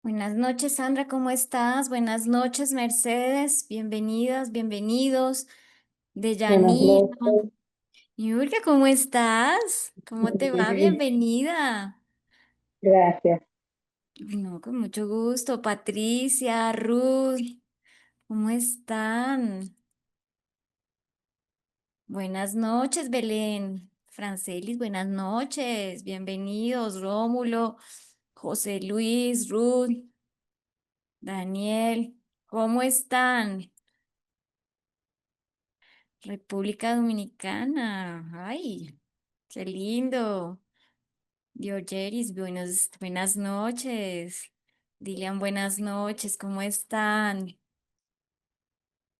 Buenas noches, Sandra, ¿cómo estás? Buenas noches, Mercedes, bienvenidas, bienvenidos. Buenas Deyanira, noches, Yurka, ¿cómo estás? ¿Cómo muy te va? bien, Bienvenida. gracias. No, con mucho gusto. Patricia, Ruth, ¿cómo están? Buenas noches, Belén. Francelis, buenas noches. Bienvenidos, Rómulo, José Luis, Ruth, Daniel, ¿cómo están? República Dominicana. Ay, qué lindo. Diogeris, buenas noches. Dilian, buenas noches. ¿Cómo están?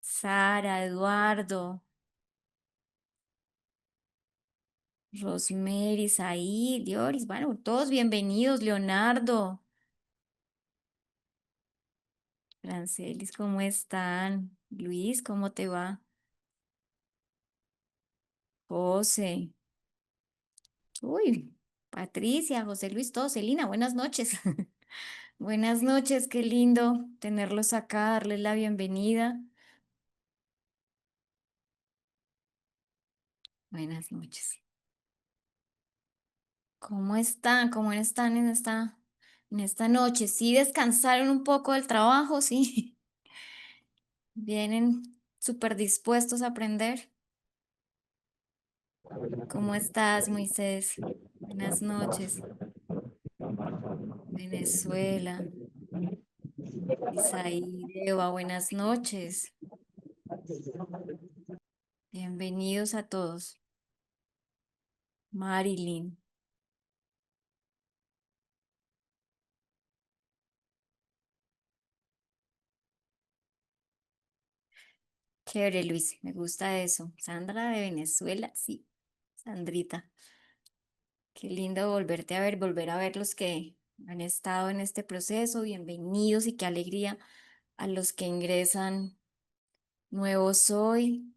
Sara, Eduardo, Rosemary, Said, Dioris. Bueno, todos bienvenidos. Leonardo, Francelis, ¿cómo están? Luis, ¿cómo te va? José. Uy, Patricia, José Luis, todos. Celina, buenas noches. Buenas noches, qué lindo tenerlos acá, darles la bienvenida. Buenas noches. ¿Cómo están? ¿Cómo están en esta noche? ¿Sí descansaron un poco del trabajo? Sí. ¿Vienen súper dispuestos a aprender? ¿Cómo estás, Moisés? Buenas noches. Venezuela. Isaí, Eva, buenas noches. Bienvenidos a todos. Marilyn. Chévere, Luis, me gusta eso. Sandra de Venezuela, sí. Sandrita, qué lindo volverte a ver, volver a ver los que han estado en este proceso. Bienvenidos y qué alegría a los que ingresan nuevos hoy.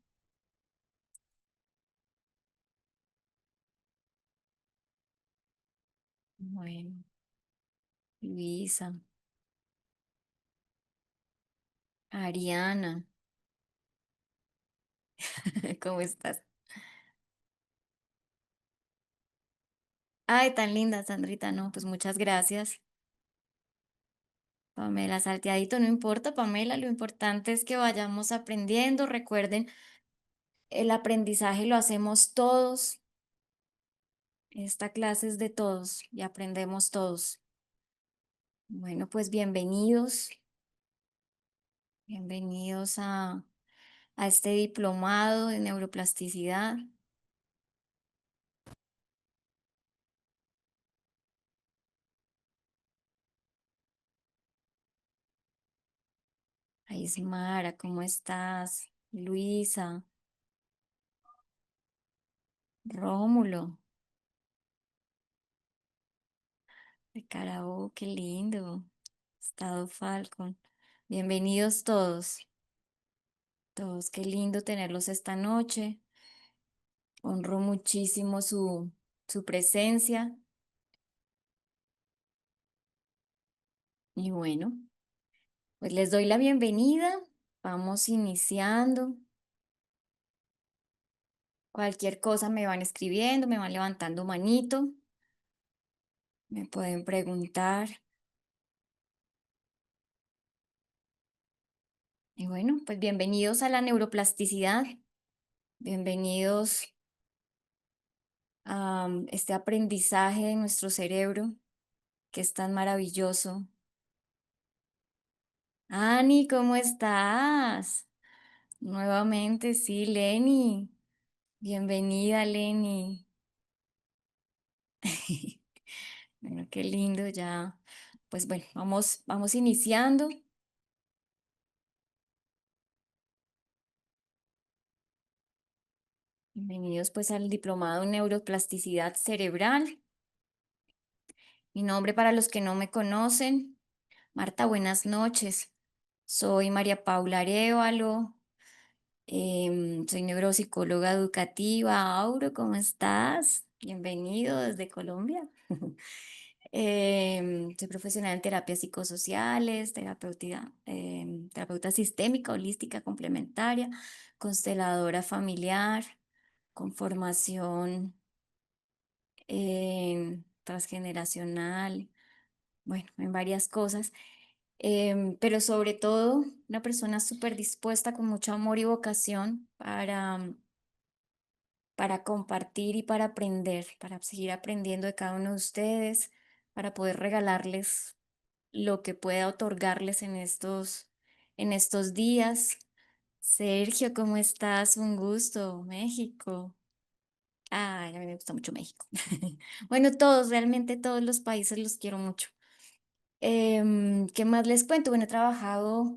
Bueno, Luisa, Ariana, ¿cómo estás? Ay, tan linda, Sandrita, no, pues muchas gracias. Pamela, salteadito, no importa, Pamela, lo importante es que vayamos aprendiendo. Recuerden, el aprendizaje lo hacemos todos. Esta clase es de todos y aprendemos todos. Bueno, pues bienvenidos a este diplomado de neuroplasticidad. Ismara, ¿cómo estás? Luisa, Rómulo, de Carabobo, qué lindo. Estado Falcon. Bienvenidos todos, todos, qué lindo tenerlos esta noche. Honro muchísimo su presencia. Y bueno, pues les doy la bienvenida. Vamos iniciando. Cualquier cosa me van escribiendo, me van levantando manito, me pueden preguntar. Y bueno, pues bienvenidos a la neuroplasticidad, bienvenidos a este aprendizaje de nuestro cerebro que es tan maravilloso. Ani, ¿cómo estás? Nuevamente, sí, Lenny. Bienvenida, Lenny. Bueno, qué lindo ya. Pues bueno, vamos iniciando. Bienvenidos pues al diplomado en neuroplasticidad cerebral. Mi nombre para los que no me conocen, Marta, buenas noches. Soy María Paula Arévalo. Soy neuropsicóloga educativa. Auro, ¿cómo estás? Bienvenido desde Colombia. Soy profesional en terapias psicosociales, terapeuta sistémica, holística, complementaria, consteladora familiar, con formación transgeneracional, bueno, en varias cosas. Pero sobre todo una persona súper dispuesta, con mucho amor y vocación para compartir y para aprender, para seguir aprendiendo de cada uno de ustedes, para poder regalarles lo que pueda otorgarles en estos días. Sergio, ¿cómo estás? Un gusto, México. Ay, a mí me gusta mucho México. Bueno, todos, realmente todos los países los quiero mucho. ¿Qué más les cuento? Bueno, he trabajado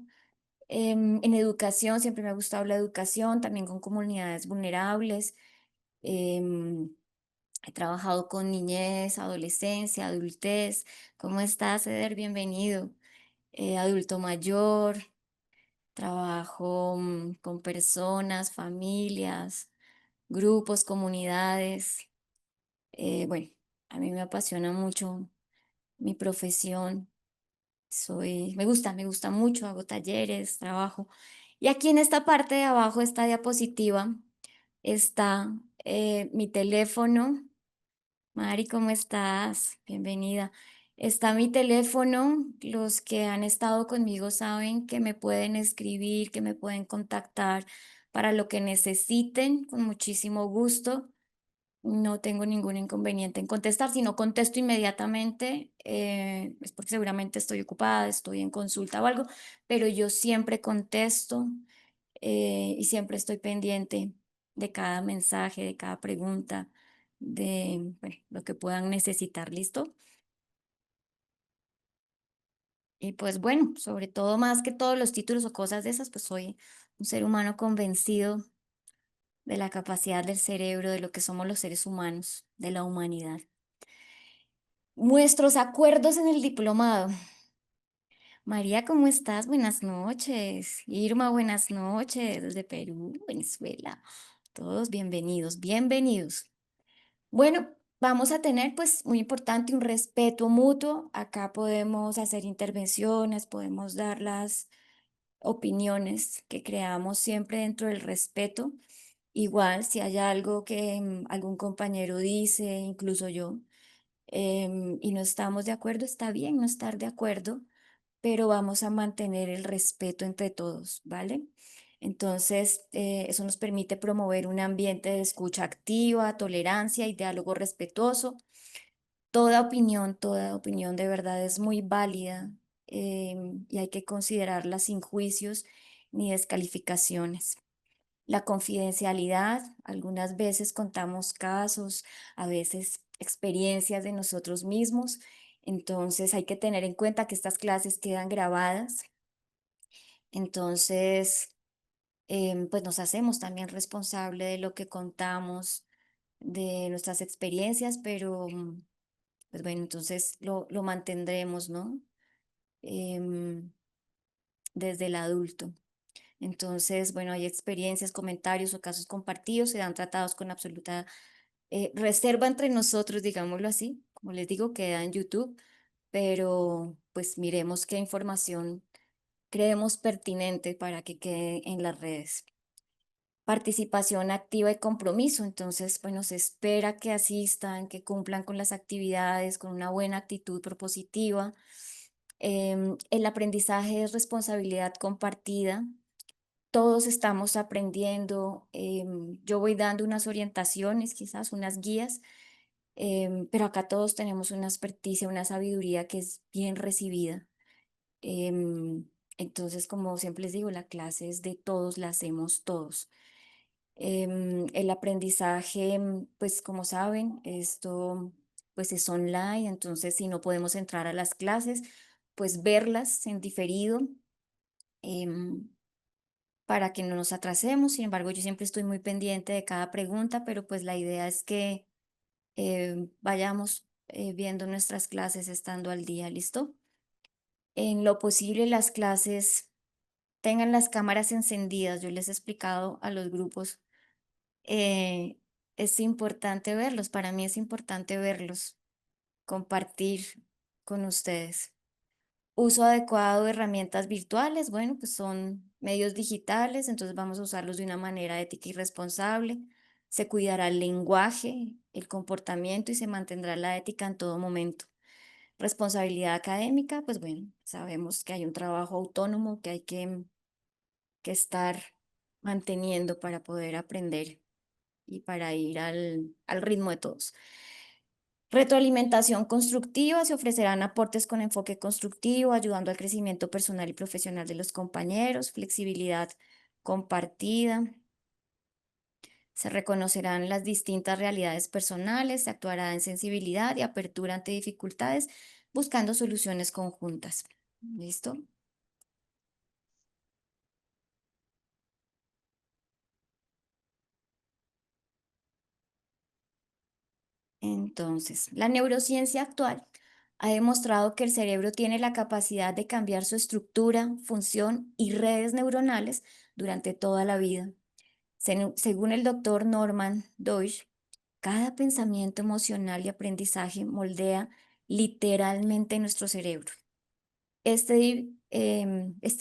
en educación, siempre me ha gustado la educación, también con comunidades vulnerables. em, He trabajado con niñez, adolescencia, adultez. ¿Cómo estás, Eder? Bienvenido. Adulto mayor, trabajo con personas, familias, grupos, comunidades. Bueno, a mí me apasiona mucho mi profesión. Me gusta mucho, hago talleres, trabajo. Y aquí en esta parte de abajo, esta diapositiva, está mi teléfono. Mari, ¿cómo estás? Bienvenida. Está mi teléfono. Los que han estado conmigo saben que me pueden escribir, que me pueden contactar para lo que necesiten, con muchísimo gusto. No tengo ningún inconveniente en contestar. Si no contesto inmediatamente, es porque seguramente estoy ocupada, estoy en consulta o algo, pero yo siempre contesto y siempre estoy pendiente de cada mensaje, de cada pregunta, de bueno, lo que puedan necesitar, ¿listo? Y pues bueno, sobre todo más que todos los títulos o cosas de esas, pues soy un ser humano convencido de la capacidad del cerebro, de lo que somos los seres humanos, de la humanidad. Nuestros acuerdos en el diplomado. María, ¿cómo estás? Buenas noches. Irma, buenas noches. Desde Perú, Venezuela. Todos bienvenidos, bienvenidos. Bueno, vamos a tener, pues, muy importante, un respeto mutuo. Acá podemos hacer intervenciones, podemos dar las opiniones que creamos siempre dentro del respeto. Igual, si hay algo que algún compañero dice, incluso yo, y no estamos de acuerdo, está bien no estar de acuerdo, pero vamos a mantener el respeto entre todos, ¿vale? Entonces, eso nos permite promover un ambiente de escucha activa, tolerancia y diálogo respetuoso. Toda opinión de verdad es muy válida, y hay que considerarla sin juicios ni descalificaciones. La confidencialidad, algunas veces contamos casos, a veces experiencias de nosotros mismos, entonces hay que tener en cuenta que estas clases quedan grabadas, entonces pues nos hacemos también responsable de lo que contamos, de nuestras experiencias, pero pues bueno, entonces lo mantendremos, ¿no? Em, Desde el adulto. Entonces, bueno, hay experiencias, comentarios o casos compartidos, se dan tratados con absoluta reserva entre nosotros, digámoslo así. Como les digo, queda en YouTube, pero pues miremos qué información creemos pertinente para que quede en las redes. Participación activa y compromiso. Entonces, bueno, se espera que asistan, que cumplan con las actividades, con una buena actitud propositiva. El aprendizaje es responsabilidad compartida. Todos estamos aprendiendo. Yo voy dando unas orientaciones, quizás unas guías, pero acá todos tenemos una experticia, una sabiduría que es bien recibida. Em, entonces, como siempre les digo, la clase es de todos, la hacemos todos. El aprendizaje, pues como saben, esto pues es online, entonces si no podemos entrar a las clases, pues verlas en diferido, em, para que no nos atrasemos. Sin embargo, yo siempre estoy muy pendiente de cada pregunta, pero pues la idea es que vayamos viendo nuestras clases estando al día, ¿listo? En lo posible, las clases tengan las cámaras encendidas. Yo les he explicado a los grupos, eh, es importante verlos, para mí es importante verlos, compartir con ustedes. Uso adecuado de herramientas virtuales, bueno, pues son medios digitales, entonces vamos a usarlos de una manera ética y responsable. Se cuidará el lenguaje, el comportamiento y se mantendrá la ética en todo momento. Responsabilidad académica, pues bueno, sabemos que hay un trabajo autónomo que hay que estar manteniendo para poder aprender y para ir al ritmo de todos. Retroalimentación constructiva, se ofrecerán aportes con enfoque constructivo, ayudando al crecimiento personal y profesional de los compañeros, flexibilidad compartida, se reconocerán las distintas realidades personales, se actuará en sensibilidad y apertura ante dificultades, buscando soluciones conjuntas. ¿Listo? Entonces, la neurociencia actual ha demostrado que el cerebro tiene la capacidad de cambiar su estructura, función y redes neuronales durante toda la vida. Según el doctor Norman Deutsch, cada pensamiento emocional y aprendizaje moldea literalmente nuestro cerebro. Este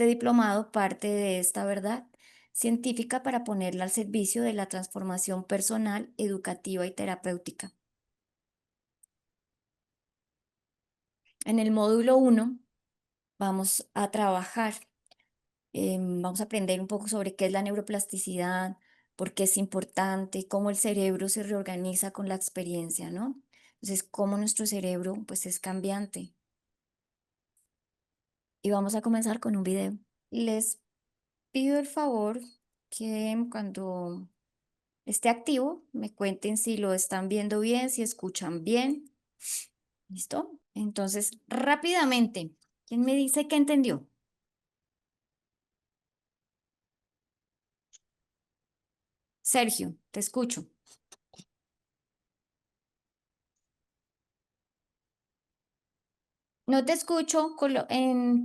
diplomado parte de esta verdad científica para ponerla al servicio de la transformación personal, educativa y terapéutica. En el módulo 1 vamos a trabajar, vamos a aprender un poco sobre qué es la neuroplasticidad, por qué es importante, cómo el cerebro se reorganiza con la experiencia, ¿no? Entonces, cómo nuestro cerebro, pues, es cambiante. Y vamos a comenzar con un video. Les pido el favor que cuando esté activo me cuenten si lo están viendo bien, si escuchan bien. ¿Listo? Entonces, rápidamente, ¿quién me dice que entendió? Sergio, te escucho. No te escucho,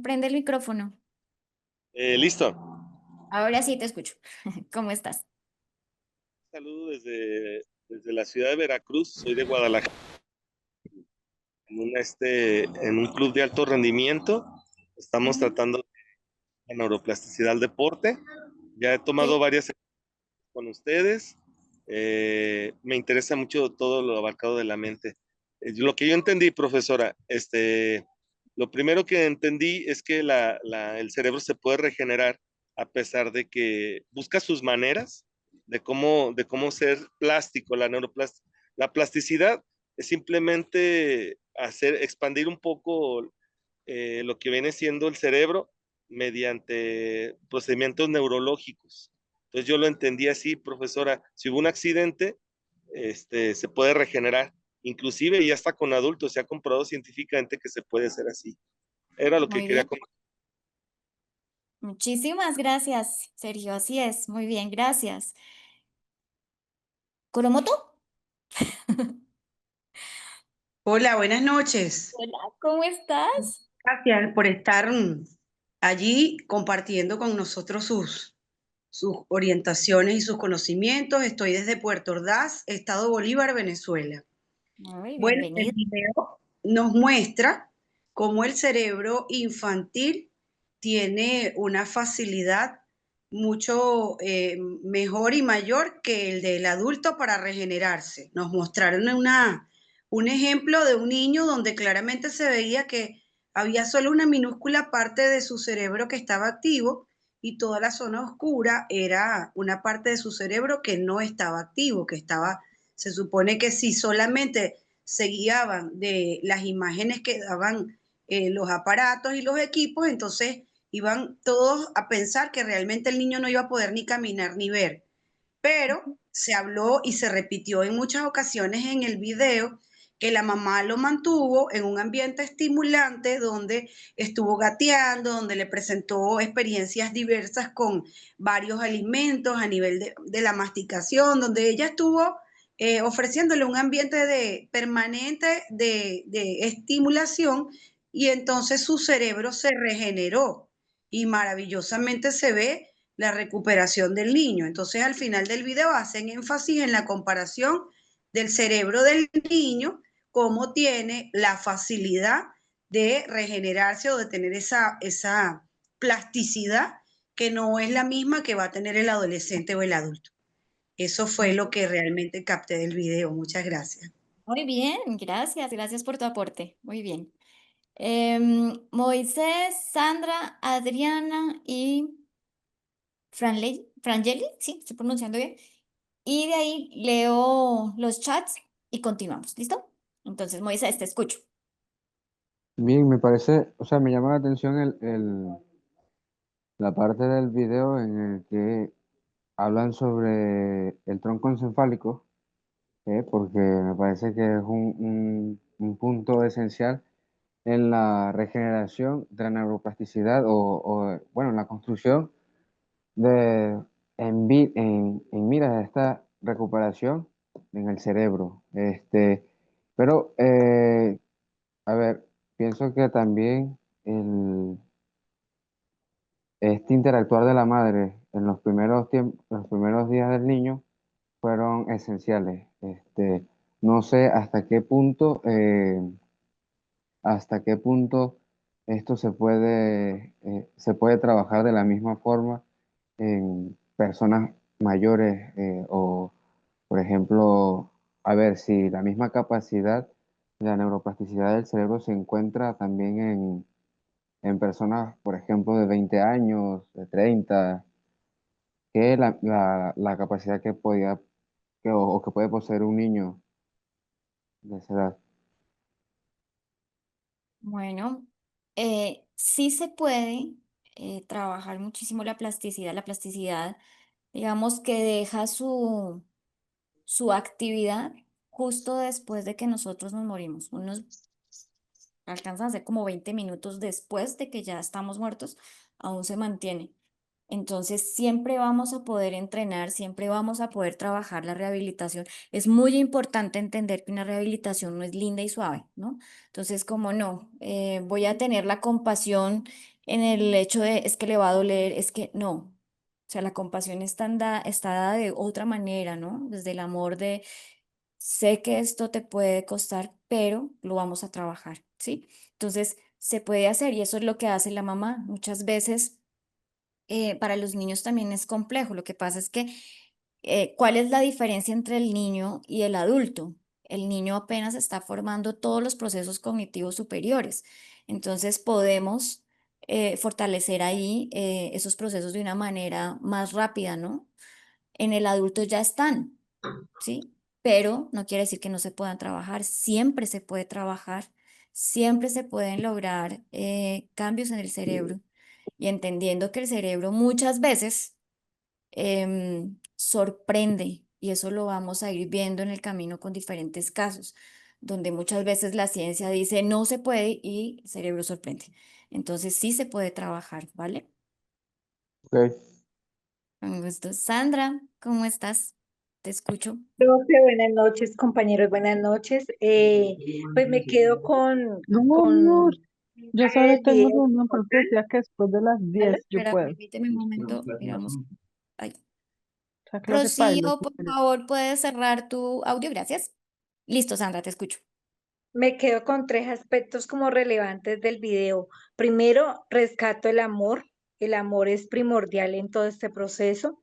prende el micrófono. Listo. Ahora sí te escucho. ¿Cómo estás? Saludo desde la ciudad de Veracruz. Soy de Guadalajara, en un club de alto rendimiento. Estamos tratando la neuroplasticidad al deporte. Ya he tomado Sí. varias con ustedes. Me interesa mucho todo lo abarcado de la mente. Lo que yo entendí, profesora, lo primero que entendí es que el cerebro se puede regenerar a pesar de que busca sus maneras de cómo ser plástico, la plasticidad es simplemente expandir un poco lo que viene siendo el cerebro mediante procedimientos neurológicos. Entonces yo lo entendí así, profesora, si hubo un accidente, se puede regenerar, inclusive ya está con adultos, se ha comprobado científicamente que se puede hacer así. Era lo que Muy quería bien. comentar. Muchísimas gracias, Sergio. Así es. Muy bien, gracias. ¿Coromoto? Hola, buenas noches. Hola, ¿cómo estás? Gracias por estar allí compartiendo con nosotros sus orientaciones y sus conocimientos. Estoy desde Puerto Ordaz, Estado Bolívar, Venezuela. Muy Bueno, el bienvenido. video nos muestra cómo el cerebro infantil tiene una facilidad mucho mejor y mayor que el del adulto para regenerarse. Nos mostraron un ejemplo de un niño donde claramente se veía que había solo una minúscula parte de su cerebro que estaba activo y toda la zona oscura era una parte de su cerebro que no estaba activo, se supone que si solamente se guiaban de las imágenes que daban los aparatos y los equipos, entonces iban todos a pensar que realmente el niño no iba a poder ni caminar ni ver. Pero se habló y se repitió en muchas ocasiones en el video que la mamá lo mantuvo en un ambiente estimulante donde estuvo gateando, donde le presentó experiencias diversas con varios alimentos a nivel de la masticación, donde ella estuvo ofreciéndole un ambiente permanente de estimulación y entonces su cerebro se regeneró. y maravillosamente se ve la recuperación del niño. Entonces al final del video hacen énfasis en la comparación del cerebro del niño, cómo tiene la facilidad de regenerarse o de tener esa plasticidad que no es la misma que va a tener el adolescente o el adulto. Eso fue lo que realmente capté del video. Muchas gracias. Muy bien, gracias, gracias por tu aporte. Muy bien. Moisés, Sandra, Adriana y Frangeli, sí, estoy pronunciando bien. Y de ahí leo los chats y continuamos. ¿Listo? Entonces, Moisés, te escucho. Bien, me parece, o sea, me llama la atención la parte del video en el que hablan sobre el tronco encefálico, porque me parece que es un punto esencial en la regeneración de la neuroplasticidad bueno, en la construcción de, en miras a esta recuperación en el cerebro. Pero, a ver, pienso que también este interactuar de la madre en los primeros tiempos, los primeros días del niño fueron esenciales. No sé hasta qué punto esto se puede trabajar de la misma forma en personas mayores o, por ejemplo, a ver si la misma capacidad de la neuroplasticidad del cerebro se encuentra también en personas, por ejemplo, de 20 años, de 30 que la capacidad que podía o que puede poseer un niño de esa edad. Bueno, sí se puede trabajar muchísimo la plasticidad. La plasticidad, digamos que deja su actividad justo después de que nosotros nos morimos. Unos alcanzan a ser como 20 minutos después de que ya estamos muertos, aún se mantiene. Entonces, siempre vamos a poder entrenar, siempre vamos a poder trabajar la rehabilitación. Es muy importante entender que una rehabilitación no es linda y suave, ¿no? Entonces, como no, voy a tener la compasión en el hecho de, es que le va a doler, es que no. O sea, la compasión está dada de otra manera, ¿no? Desde el amor de, sé que esto te puede costar, pero lo vamos a trabajar, ¿sí? Entonces, se puede hacer y eso es lo que hace la mamá. Muchas veces para los niños también es complejo. Lo que pasa es que, ¿cuál es la diferencia entre el niño y el adulto? El niño apenas está formando todos los procesos cognitivos superiores. Entonces, podemos fortalecer ahí esos procesos de una manera más rápida, ¿no? En el adulto ya están. ¿Sí? Pero no quiere decir que no se puedan trabajar, siempre se puede trabajar, siempre se pueden lograr cambios en el cerebro y entendiendo que el cerebro muchas veces sorprende y eso lo vamos a ir viendo en el camino con diferentes casos, donde muchas veces la ciencia dice no se puede y el cerebro sorprende. Entonces sí se puede trabajar, ¿vale? Ok. Con gusto. Sandra, ¿cómo estás? Te escucho. Profe, buenas noches, compañeros, buenas noches. Pues me quedo No, con amor, yo solo el tengo video. reunión, pero te decía que después de las 10 yo Espera, puedo. permíteme un momento, miramos. Ay. O sea, clase Pilot, Rocío, si por quieres. favor, ¿puedes cerrar tu audio? Gracias. Listo, Sandra, te escucho. Me quedo con tres aspectos como relevantes del video. Primero, rescato el amor. El amor es primordial en todo este proceso.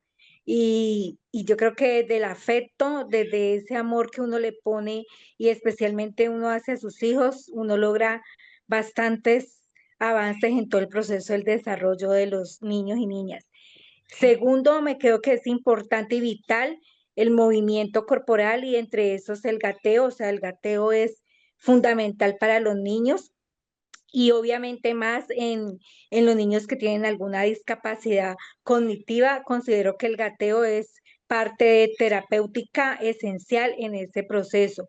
Y yo creo que desde el afecto, desde ese amor que uno le pone y especialmente uno hacia sus hijos, uno logra bastantes avances en todo el proceso del desarrollo de los niños y niñas. Segundo, me creo que es importante y vital el movimiento corporal y entre esos el gateo, o sea, el gateo es fundamental para los niños y obviamente más en los niños que tienen alguna discapacidad cognitiva. Considero que el gateo es parte terapéutica esencial en ese proceso.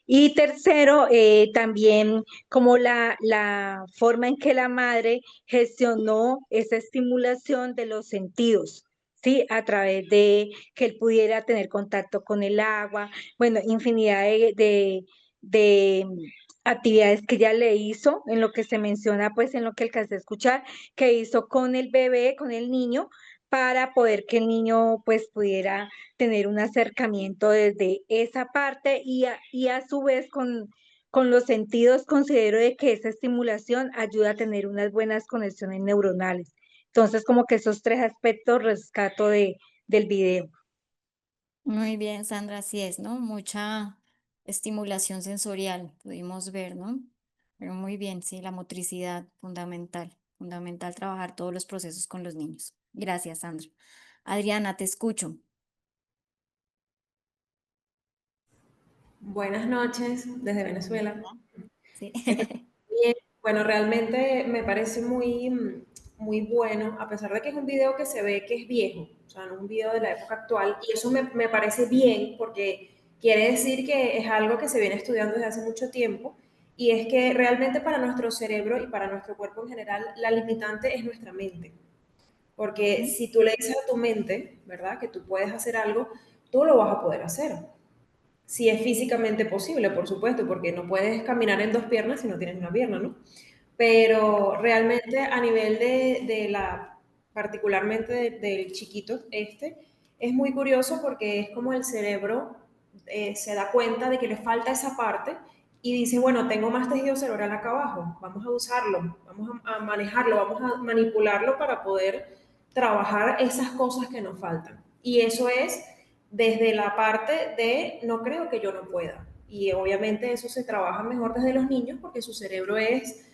Y tercero, también como la forma en que la madre gestionó esa estimulación de los sentidos, ¿sí? A través de que él pudiera tener contacto con el agua, bueno, infinidad de actividades que ella le hizo, en lo que se menciona, pues en lo que alcancé a escuchar, que hizo con el bebé, con el niño, para poder que el niño pues pudiera tener un acercamiento desde esa parte y a su vez con los sentidos considero de que esa estimulación ayuda a tener unas buenas conexiones neuronales. Entonces, como que esos tres aspectos rescato del video. Muy bien, Sandra, así es, ¿no? Mucha estimulación sensorial, pudimos ver, ¿no? Pero muy bien, sí, la motricidad, fundamental, fundamental trabajar todos los procesos con los niños. Gracias, Sandra. Adriana, te escucho. Buenas noches desde Venezuela. Sí. Bien, bueno, realmente me parece muy bueno, a pesar de que es un video que se ve que es viejo, o sea, no es un video de la época actual, y eso me parece bien porque quiere decir que es algo que se viene estudiando desde hace mucho tiempo, y es que realmente para nuestro cerebro y para nuestro cuerpo en general, la limitante es nuestra mente. Porque Ujú. si tú le dices a tu mente, ¿verdad?, que tú puedes hacer algo, tú lo vas a poder hacer. Si es físicamente posible, por supuesto, porque no puedes caminar en dos piernas si no tienes una pierna, ¿no? Pero realmente a nivel particularmente del chiquito es muy curioso porque es como el cerebro se da cuenta de que le falta esa parte y dice, bueno, tengo más tejido cerebral acá abajo, vamos a usarlo, vamos a manejarlo, vamos a manipularlo para poder trabajar esas cosas que nos faltan. Y eso es desde la parte de no creo que yo no pueda. Y obviamente eso se trabaja mejor desde los niños porque su cerebro es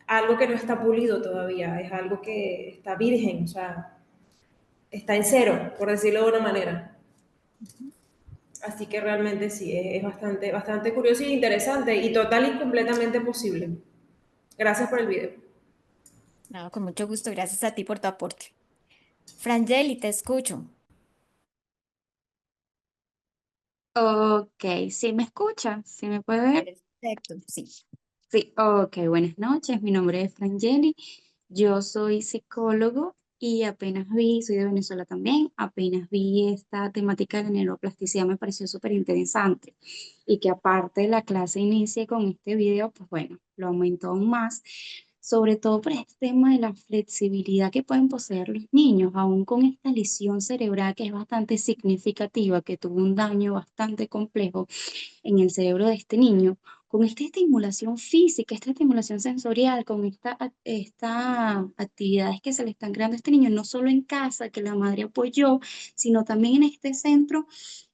algo que no está pulido todavía, es algo que está virgen, o sea, está en cero, por decirlo de una manera. Así que realmente sí, es bastante curioso y interesante y total y completamente posible. Gracias por el video. No, con mucho gusto, gracias a ti por tu aporte. Frangeli, te escucho. Ok, ¿sí me escucha? ¿Sí me puede ver? Perfecto, sí. Sí, ok, buenas noches. Mi nombre es Frangeli. Yo soy psicólogo y soy de Venezuela también, apenas vi esta temática de la neuroplasticidad, me pareció súper interesante. Y que aparte la clase inicie con este video, pues bueno, lo aumentó aún más, sobre todo por este tema de la flexibilidad que pueden poseer los niños, aún con esta lesión cerebral que es bastante significativa, que tuvo un daño bastante complejo en el cerebro de este niño, con esta estimulación física, esta estimulación sensorial, con esta actividades que se le están creando a este niño, no solo en casa, que la madre apoyó, sino también en este centro,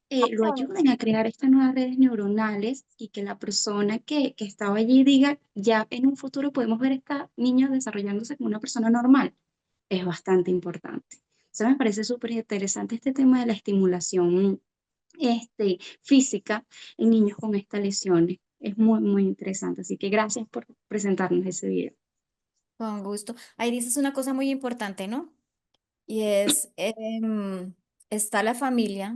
lo ayuden a crear estas nuevas redes neuronales y que la persona que estaba allí diga, ya en un futuro podemos ver a esta niña desarrollándose como una persona normal. Es bastante importante. O sea, me parece súper interesante este tema de la estimulación física en niños con estas lesiones. Es muy interesante. Así que gracias por presentarnos ese video. Con gusto. Ahí dices una cosa muy importante, ¿no? Y es, está la familia,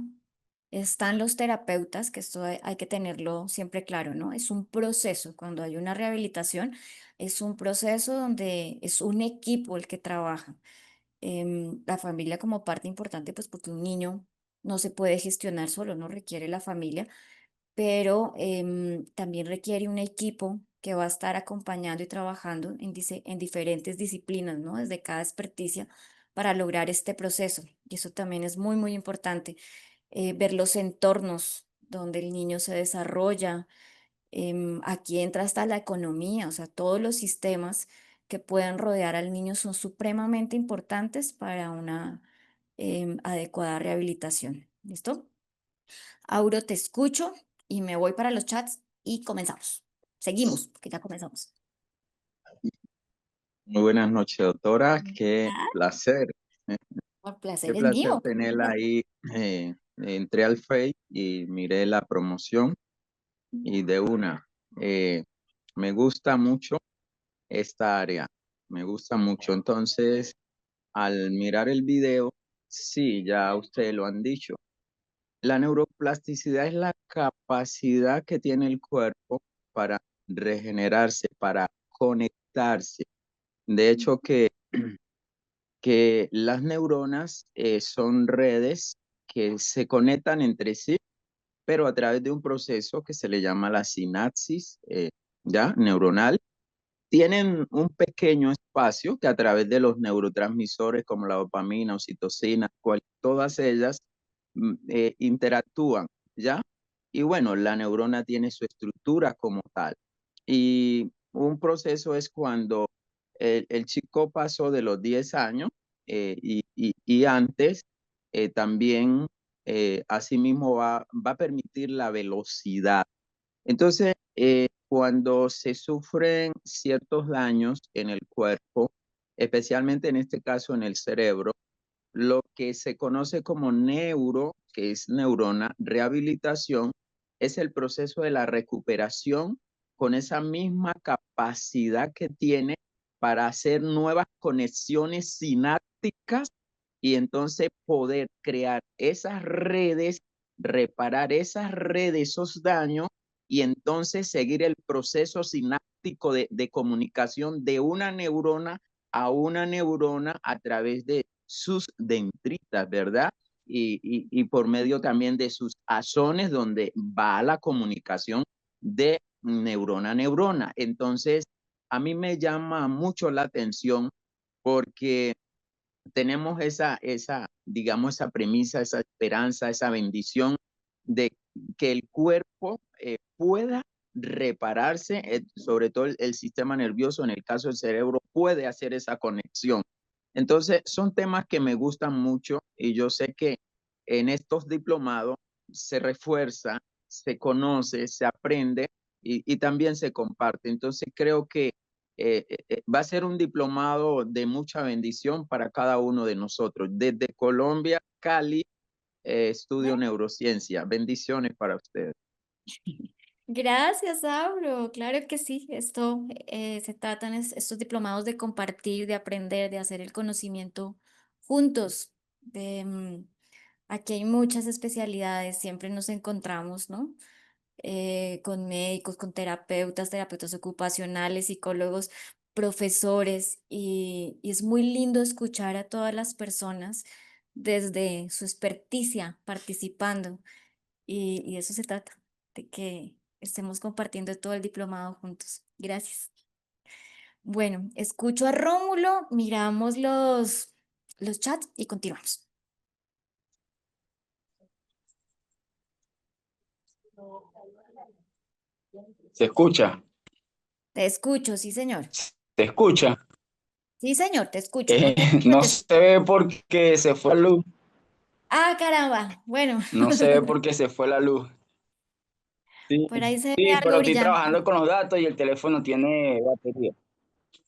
están los terapeutas, que esto hay que tenerlo siempre claro, ¿no? Es un proceso. Cuando hay una rehabilitación, es un proceso donde es un equipo el que trabaja. La familia como parte importante, pues porque un niño no se puede gestionar solo, no requiere la familia, pero también requiere un equipo que va a estar acompañando y trabajando en diferentes disciplinas, ¿no? Desde cada experticia para lograr este proceso. Y eso también es muy importante, ver los entornos donde el niño se desarrolla. Aquí entra hasta la economía, o sea, todos los sistemas que pueden rodear al niño son supremamente importantes para una adecuada rehabilitación. ¿Listo? Auro, te escucho y me voy para los chats y comenzamos. Seguimos, que ya comenzamos. Muy buenas noches, doctora. Qué Ah, placer. el Qué placer es placer mío. tenerla ahí. Entré al Face y miré la promoción y de una. eh, Me gusta mucho esta área. Me gusta mucho. Entonces, al mirar el video, sí, ya ustedes lo han dicho. La neuroplasticidad es la capacidad que tiene el cuerpo para regenerarse, para conectarse. De hecho, que las neuronas son redes que se conectan entre sí, pero a través de un proceso que se le llama la sinapsis. ¿ya? Neuronal, tienen un pequeño espacio que a través de los neurotransmisores como la dopamina, oxitocina, todas ellas interactúan, ¿ya? Y bueno, la neurona tiene su estructura como tal. Y un proceso es cuando el chico pasó de los 10 años y antes también asimismo va a permitir la velocidad. Entonces, cuando se sufren ciertos daños en el cuerpo, especialmente en este caso en el cerebro, lo que se conoce como que es neurona, rehabilitación, es el proceso de la recuperación con esa misma capacidad que tiene para hacer nuevas conexiones sinápticas y entonces poder crear esas redes, reparar esas redes, esos daños y entonces seguir el proceso sináptico de comunicación de una neurona a una neurona a través de sus dendritas, ¿verdad? Y por medio también de sus axones, donde va la comunicación de neurona a neurona. Entonces, a mí me llama mucho la atención porque tenemos digamos, esa premisa, esa esperanza, esa bendición de que el cuerpo pueda repararse, sobre todo el sistema nervioso, en el caso del cerebro, puede hacer esa conexión. Entonces, son temas que me gustan mucho y yo sé que en estos diplomados se refuerza, se conoce, se aprende y también se comparte. Entonces, creo que va a ser un diplomado de mucha bendición para cada uno de nosotros. Desde Colombia, Cali, estudio neurociencia. Bendiciones para ustedes. Gracias, Auro. Claro que sí. Esto se tratan estos diplomados de compartir, de aprender, de hacer el conocimiento juntos. Aquí hay muchas especialidades, siempre nos encontramos, ¿no? Con médicos, con terapeutas, terapeutas ocupacionales, psicólogos, profesores, y es muy lindo escuchar a todas las personas desde su experticia participando, y de eso se trata, de que estemos compartiendo todo el diplomado juntos. Gracias. Bueno, escucho a Rómulo, miramos los chats y continuamos. ¿Se escucha? Te escucho, sí, señor. ¿Se escucha? Sí, señor, te escucho. No te, no No te se ve porque se fue la luz. Ah, caramba. Bueno, No se ve porque se fue la luz. Sí, por ahí se ve sí, algo pero estoy brillante. trabajando con los datos y el teléfono tiene batería.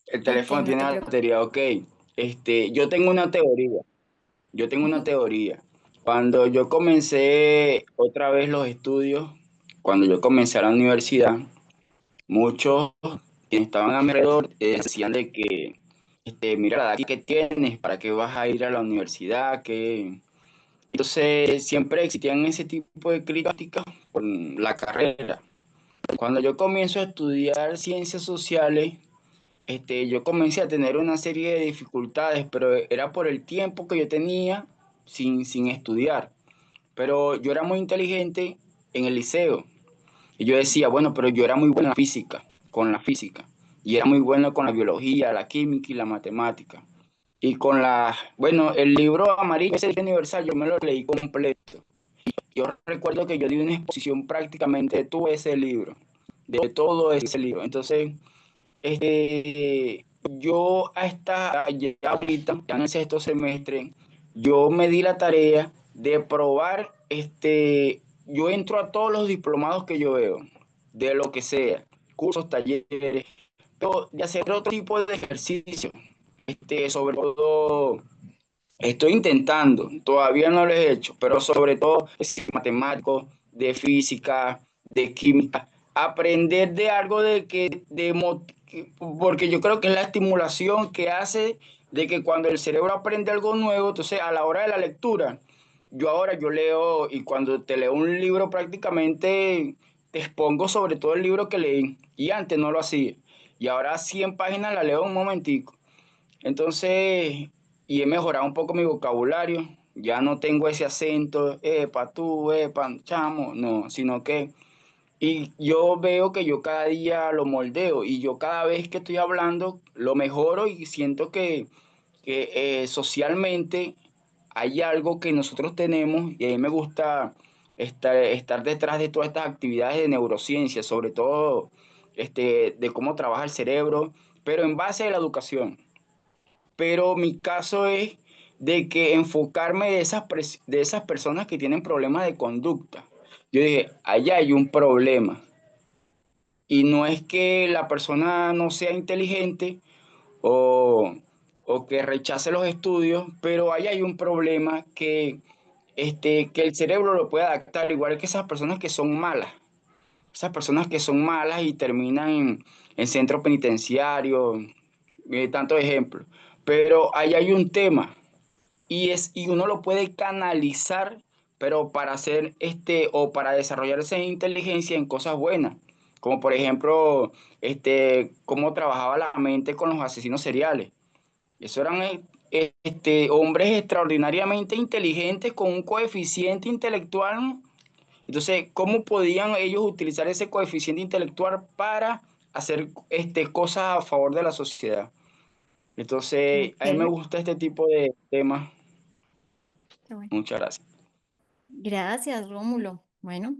El Ok, teléfono no tiene te preocupes. batería, ok. Yo tengo una teoría. Yo tengo una Ujú. teoría. Cuando yo comencé otra vez los estudios, cuando yo comencé a la universidad, muchos que estaban a mi alrededor decían de que, mira la edad que tienes, ¿para qué vas a ir a la universidad? Entonces, siempre existían ese tipo de críticas por la carrera. Cuando yo comienzo a estudiar ciencias sociales, yo comencé a tener una serie de dificultades, pero era por el tiempo que yo tenía sin estudiar. Pero yo era muy inteligente en el liceo. Y yo decía, bueno, pero yo era muy bueno en la física, con la física. Y era muy bueno con la biología, la química y la matemática. Y bueno, el libro amarillo, ese universal, yo me lo leí completo. Yo recuerdo que yo di una exposición prácticamente de todo ese libro, de todo ese libro. Entonces, yo ya ahorita, ya en el sexto semestre, yo me di la tarea de probar, yo entro a todos los diplomados que yo veo, de lo que sea, cursos, talleres, pero de hacer otro tipo de ejercicio, sobre todo, estoy intentando, todavía no lo he hecho, pero sobre todo matemáticos, de física, de química, aprender de algo porque yo creo que es la estimulación que hace de que cuando el cerebro aprende algo nuevo, entonces a la hora de la lectura, yo leo y cuando te leo un libro prácticamente te expongo sobre todo el libro que leí y antes no lo hacía y ahora 100 páginas la leo en un momentico. Entonces, y he mejorado un poco mi vocabulario. Ya no tengo ese acento, epa, tú, epa, chamo, no, sino que Y yo veo que yo cada día lo moldeo y yo cada vez que estoy hablando lo mejoro y siento que socialmente hay algo que nosotros tenemos y a mí me gusta estar detrás de todas estas actividades de neurociencia, sobre todo de cómo trabaja el cerebro, pero en base a la educación. Pero mi caso es de que enfocarme de esas personas que tienen problemas de conducta. Yo dije, allá hay un problema. Y no es que la persona no sea inteligente o, o que rechace los estudios, pero ahí hay un problema que el cerebro lo puede adaptar, igual que esas personas que son malas. Esas personas que son malas y terminan en centros penitenciarios, tantos ejemplos. Pero ahí hay un tema y uno lo puede canalizar, pero para hacer o para desarrollar esa inteligencia en cosas buenas, como por ejemplo, cómo trabajaba la mente con los asesinos seriales. Eso eran hombres extraordinariamente inteligentes con un coeficiente intelectual. Entonces, ¿cómo podían ellos utilizar ese coeficiente intelectual para hacer cosas a favor de la sociedad? Entonces, a mí me Ok, gusta este tipo de temas. qué bueno. Muchas gracias. Gracias, Rómulo. Bueno,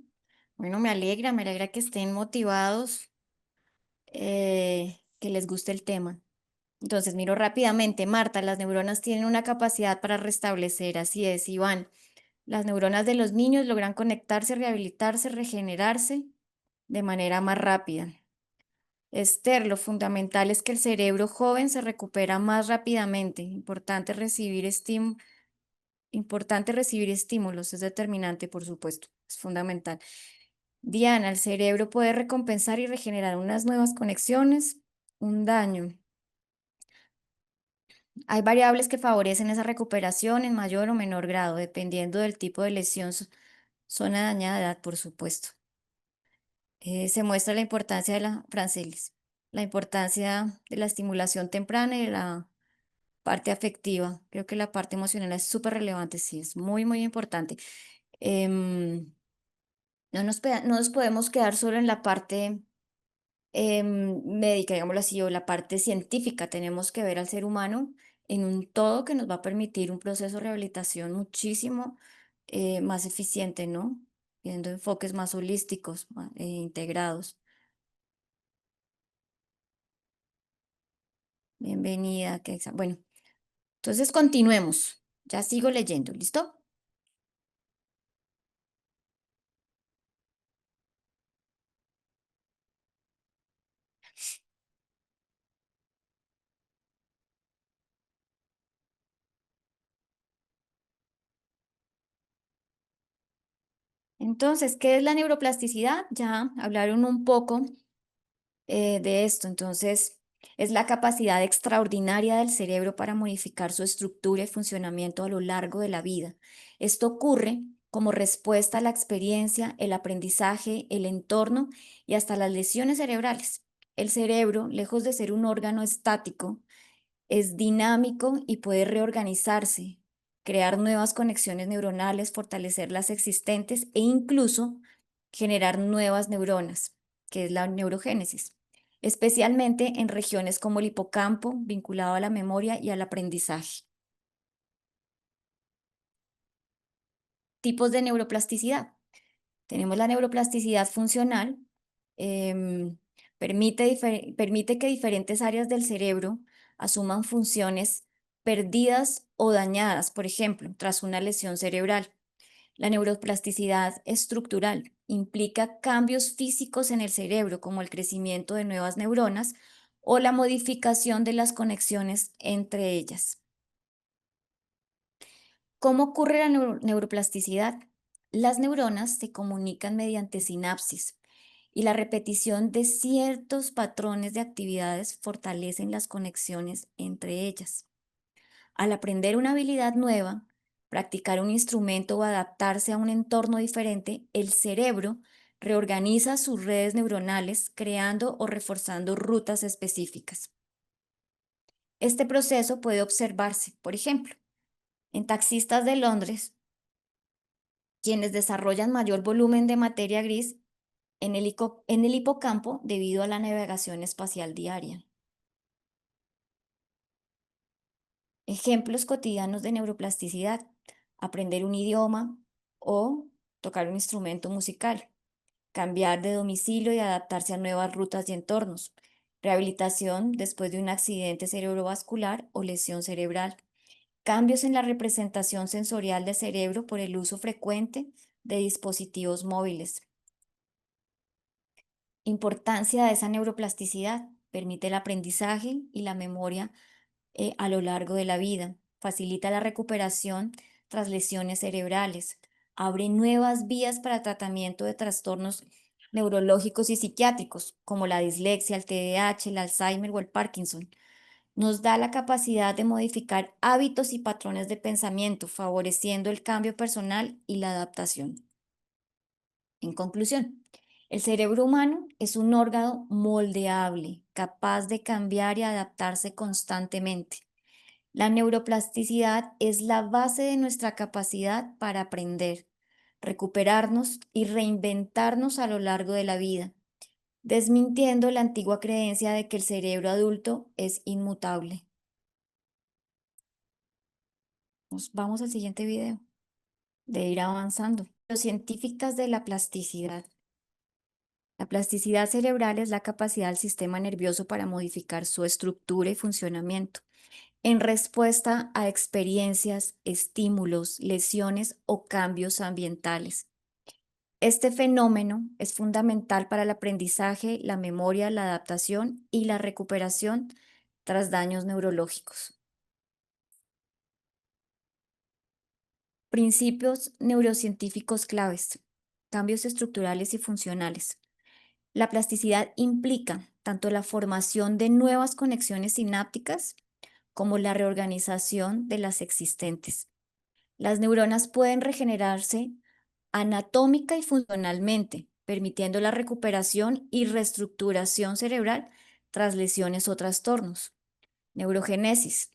me alegra que estén motivados, que les guste el tema. Entonces, miro rápidamente, Marta, las neuronas tienen una capacidad para restablecer, así es, Iván. Las neuronas de los niños logran conectarse, rehabilitarse, regenerarse de manera más rápida. Esther, lo fundamental es que el cerebro joven se recupera más rápidamente. Importante recibir estímulos, es determinante, por supuesto, es fundamental. Diana, el cerebro puede recompensar y regenerar unas nuevas conexiones, un daño. Hay variables que favorecen esa recuperación en mayor o menor grado, dependiendo del tipo de lesión, zona dañada de edad, por supuesto. Se muestra la importancia de Francelis, la importancia de la estimulación temprana y de la parte afectiva. Creo que la parte emocional es súper relevante, sí, es muy, muy importante. Em, no nos podemos quedar solo en la parte médica, digámoslo así, o la parte científica. Tenemos que ver al ser humano en un todo que nos va a permitir un proceso de rehabilitación muchísimo más eficiente, ¿no? Viendo enfoques más holísticos, integrados. Bienvenida, Kexa. Bueno, entonces continuemos. Ya sigo leyendo, ¿listo? Entonces, ¿qué es la neuroplasticidad? Ya hablaron un poco de esto. Entonces, es la capacidad extraordinaria del cerebro para modificar su estructura y funcionamiento a lo largo de la vida. Esto ocurre como respuesta a la experiencia, el aprendizaje, el entorno y hasta las lesiones cerebrales. El cerebro, lejos de ser un órgano estático, es dinámico y puede reorganizarse, crear nuevas conexiones neuronales, fortalecer las existentes e incluso generar nuevas neuronas, que es la neurogénesis, especialmente en regiones como el hipocampo, vinculado a la memoria y al aprendizaje. Tipos de neuroplasticidad. Tenemos la neuroplasticidad funcional, em, permite que diferentes áreas del cerebro asuman funciones perdidas o dañadas, por ejemplo, tras una lesión cerebral. La neuroplasticidad estructural implica cambios físicos en el cerebro, como el crecimiento de nuevas neuronas o la modificación de las conexiones entre ellas. ¿Cómo ocurre la neuroplasticidad? Las neuronas se comunican mediante sinapsis y la repetición de ciertos patrones de actividades fortalecen las conexiones entre ellas. Al aprender una habilidad nueva, practicar un instrumento o adaptarse a un entorno diferente, el cerebro reorganiza sus redes neuronales creando o reforzando rutas específicas. Este proceso puede observarse, por ejemplo, en taxistas de Londres, quienes desarrollan mayor volumen de materia gris en el hipocampo debido a la navegación espacial diaria. Ejemplos cotidianos de neuroplasticidad: aprender un idioma o tocar un instrumento musical, cambiar de domicilio y adaptarse a nuevas rutas y entornos, rehabilitación después de un accidente cerebrovascular o lesión cerebral, cambios en la representación sensorial del cerebro por el uso frecuente de dispositivos móviles. Importancia de esa neuroplasticidad: permite el aprendizaje y la memoria a lo largo de la vida, facilita la recuperación tras lesiones cerebrales, abre nuevas vías para tratamiento de trastornos neurológicos y psiquiátricos, como la dislexia, el TDAH, el Alzheimer o el Parkinson. Nos da la capacidad de modificar hábitos y patrones de pensamiento, favoreciendo el cambio personal y la adaptación. En conclusión, el cerebro humano es un órgano moldeable, capaz de cambiar y adaptarse constantemente. La neuroplasticidad es la base de nuestra capacidad para aprender, recuperarnos y reinventarnos a lo largo de la vida, desmintiendo la antigua creencia de que el cerebro adulto es inmutable. Vamos al siguiente video, de ir avanzando. Los científicas de la plasticidad. La plasticidad cerebral es la capacidad del sistema nervioso para modificar su estructura y funcionamiento en respuesta a experiencias, estímulos, lesiones o cambios ambientales. Este fenómeno es fundamental para el aprendizaje, la memoria, la adaptación y la recuperación tras daños neurológicos. Principios neurocientíficos claves: cambios estructurales y funcionales. La plasticidad implica tanto la formación de nuevas conexiones sinápticas como la reorganización de las existentes. Las neuronas pueden regenerarse anatómica y funcionalmente, permitiendo la recuperación y reestructuración cerebral tras lesiones o trastornos. Neurogénesis.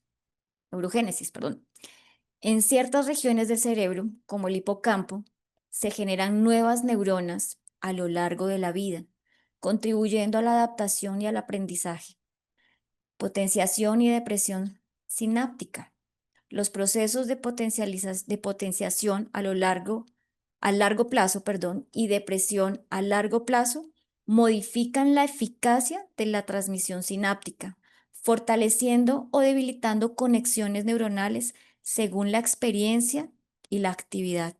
En ciertas regiones del cerebro, como el hipocampo, se generan nuevas neuronas a lo largo de la vida, contribuyendo a la adaptación y al aprendizaje. Potenciación y depresión sináptica. Los procesos de potenciación a largo plazo, y depresión a largo plazo modifican la eficacia de la transmisión sináptica, fortaleciendo o debilitando conexiones neuronales según la experiencia y la actividad.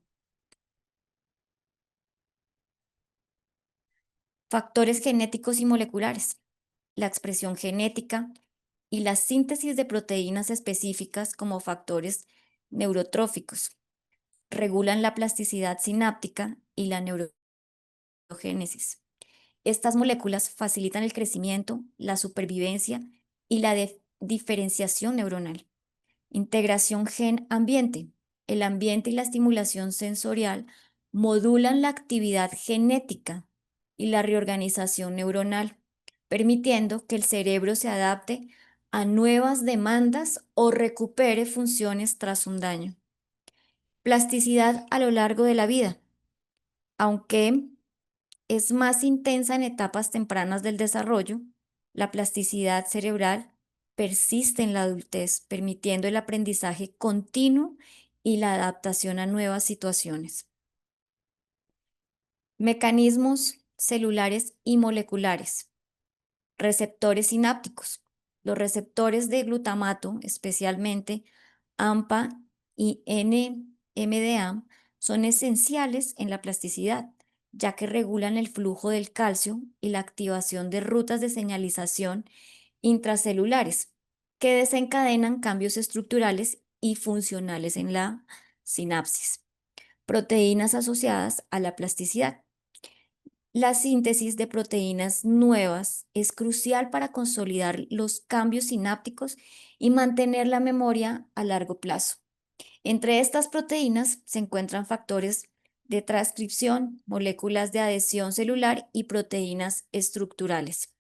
Factores genéticos y moleculares. La expresión genética y la síntesis de proteínas específicas como factores neurotróficos regulan la plasticidad sináptica y la neurogénesis. Estas moléculas facilitan el crecimiento, la supervivencia y la diferenciación neuronal. Integración gen-ambiente. El ambiente y la estimulación sensorial modulan la actividad genética y la reorganización neuronal, permitiendo que el cerebro se adapte a nuevas demandas o recupere funciones tras un daño. Plasticidad a lo largo de la vida. Aunque es más intensa en etapas tempranas del desarrollo, la plasticidad cerebral persiste en la adultez, permitiendo el aprendizaje continuo y la adaptación a nuevas situaciones. Mecanismos celulares y moleculares. Receptores sinápticos. Los receptores de glutamato, especialmente AMPA y NMDA, son esenciales en la plasticidad, ya que regulan el flujo del calcio y la activación de rutas de señalización intracelulares, que desencadenan cambios estructurales y funcionales en la sinapsis. Proteínas asociadas a la plasticidad. La síntesis de proteínas nuevas es crucial para consolidar los cambios sinápticos y mantener la memoria a largo plazo. Entre estas proteínas se encuentran factores de transcripción, moléculas de adhesión celular y proteínas estructurales.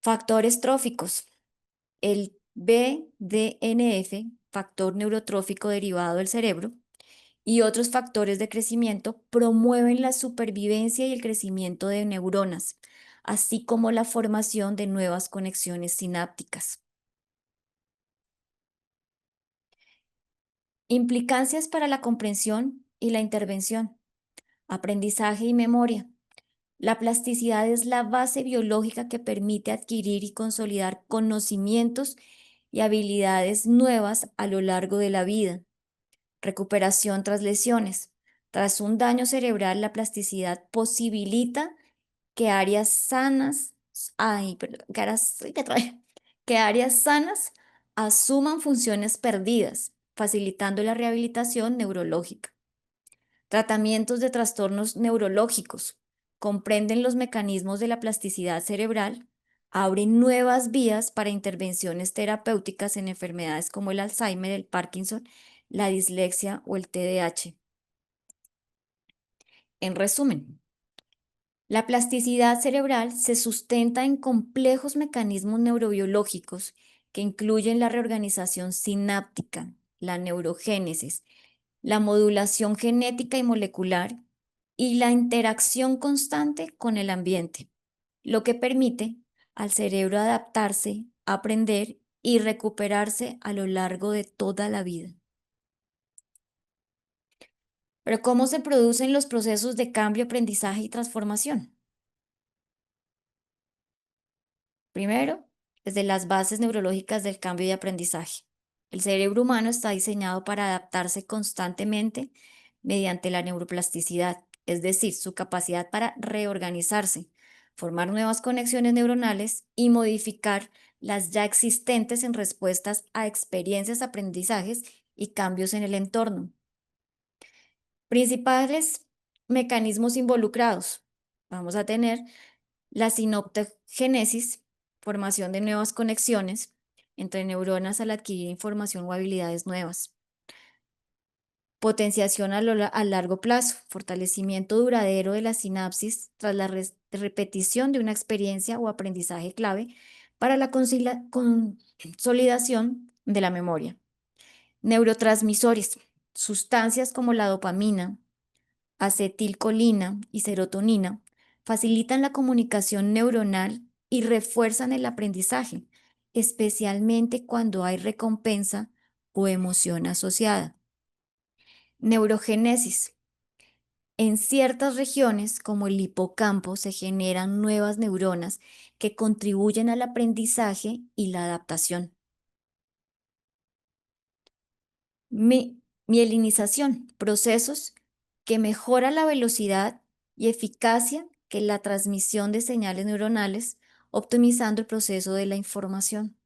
Factores tróficos. El BDNF, factor neurotrófico derivado del cerebro, y otros factores de crecimiento promueven la supervivencia y el crecimiento de neuronas, así como la formación de nuevas conexiones sinápticas. Implicancias para la comprensión y la intervención. Aprendizaje y memoria. La plasticidad es la base biológica que permite adquirir y consolidar conocimientos y habilidades nuevas a lo largo de la vida. Recuperación tras lesiones. Tras un daño cerebral, la plasticidad posibilita que áreas sanas, que áreas sanas asuman funciones perdidas, facilitando la rehabilitación neurológica. Tratamientos de trastornos neurológicos comprenden los mecanismos de la plasticidad cerebral, abren nuevas vías para intervenciones terapéuticas en enfermedades como el Alzheimer, el Parkinson, la dislexia o el TDAH. En resumen, la plasticidad cerebral se sustenta en complejos mecanismos neurobiológicos que incluyen la reorganización sináptica, la neurogénesis, la modulación genética y molecular y la interacción constante con el ambiente, lo que permite al cerebro adaptarse, aprender y recuperarse a lo largo de toda la vida. Pero ¿cómo se producen los procesos de cambio, aprendizaje y transformación? Primero, desde las bases neurológicas del cambio y aprendizaje. El cerebro humano está diseñado para adaptarse constantemente mediante la neuroplasticidad, es decir, su capacidad para reorganizarse, formar nuevas conexiones neuronales y modificar las ya existentes en respuestas a experiencias, aprendizajes y cambios en el entorno. Principales mecanismos involucrados. Vamos a tener la sinoptogénesis, formación de nuevas conexiones entre neuronas al adquirir información o habilidades nuevas. Potenciación a largo plazo, fortalecimiento duradero de la sinapsis tras la repetición de una experiencia o aprendizaje clave para la consolidación de la memoria. Neurotransmisores, sustancias como la dopamina, acetilcolina y serotonina facilitan la comunicación neuronal y refuerzan el aprendizaje, especialmente cuando hay recompensa o emoción asociada. Neurogénesis. En ciertas regiones, como el hipocampo, se generan nuevas neuronas que contribuyen al aprendizaje y la adaptación. Mielinización, procesos que mejoran la velocidad y eficacia que la transmisión de señales neuronales, optimizando el proceso de la información.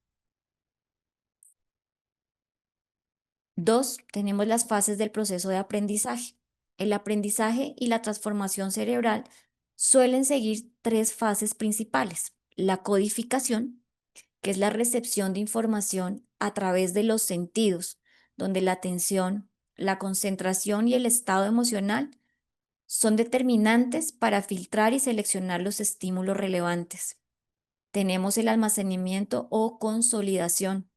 2. Tenemos las fases del proceso de aprendizaje. El aprendizaje y la transformación cerebral suelen seguir 3 fases principales. La codificación, que es la recepción de información a través de los sentidos, donde la atención, la concentración y el estado emocional son determinantes para filtrar y seleccionar los estímulos relevantes. Tenemos el almacenamiento o consolidación.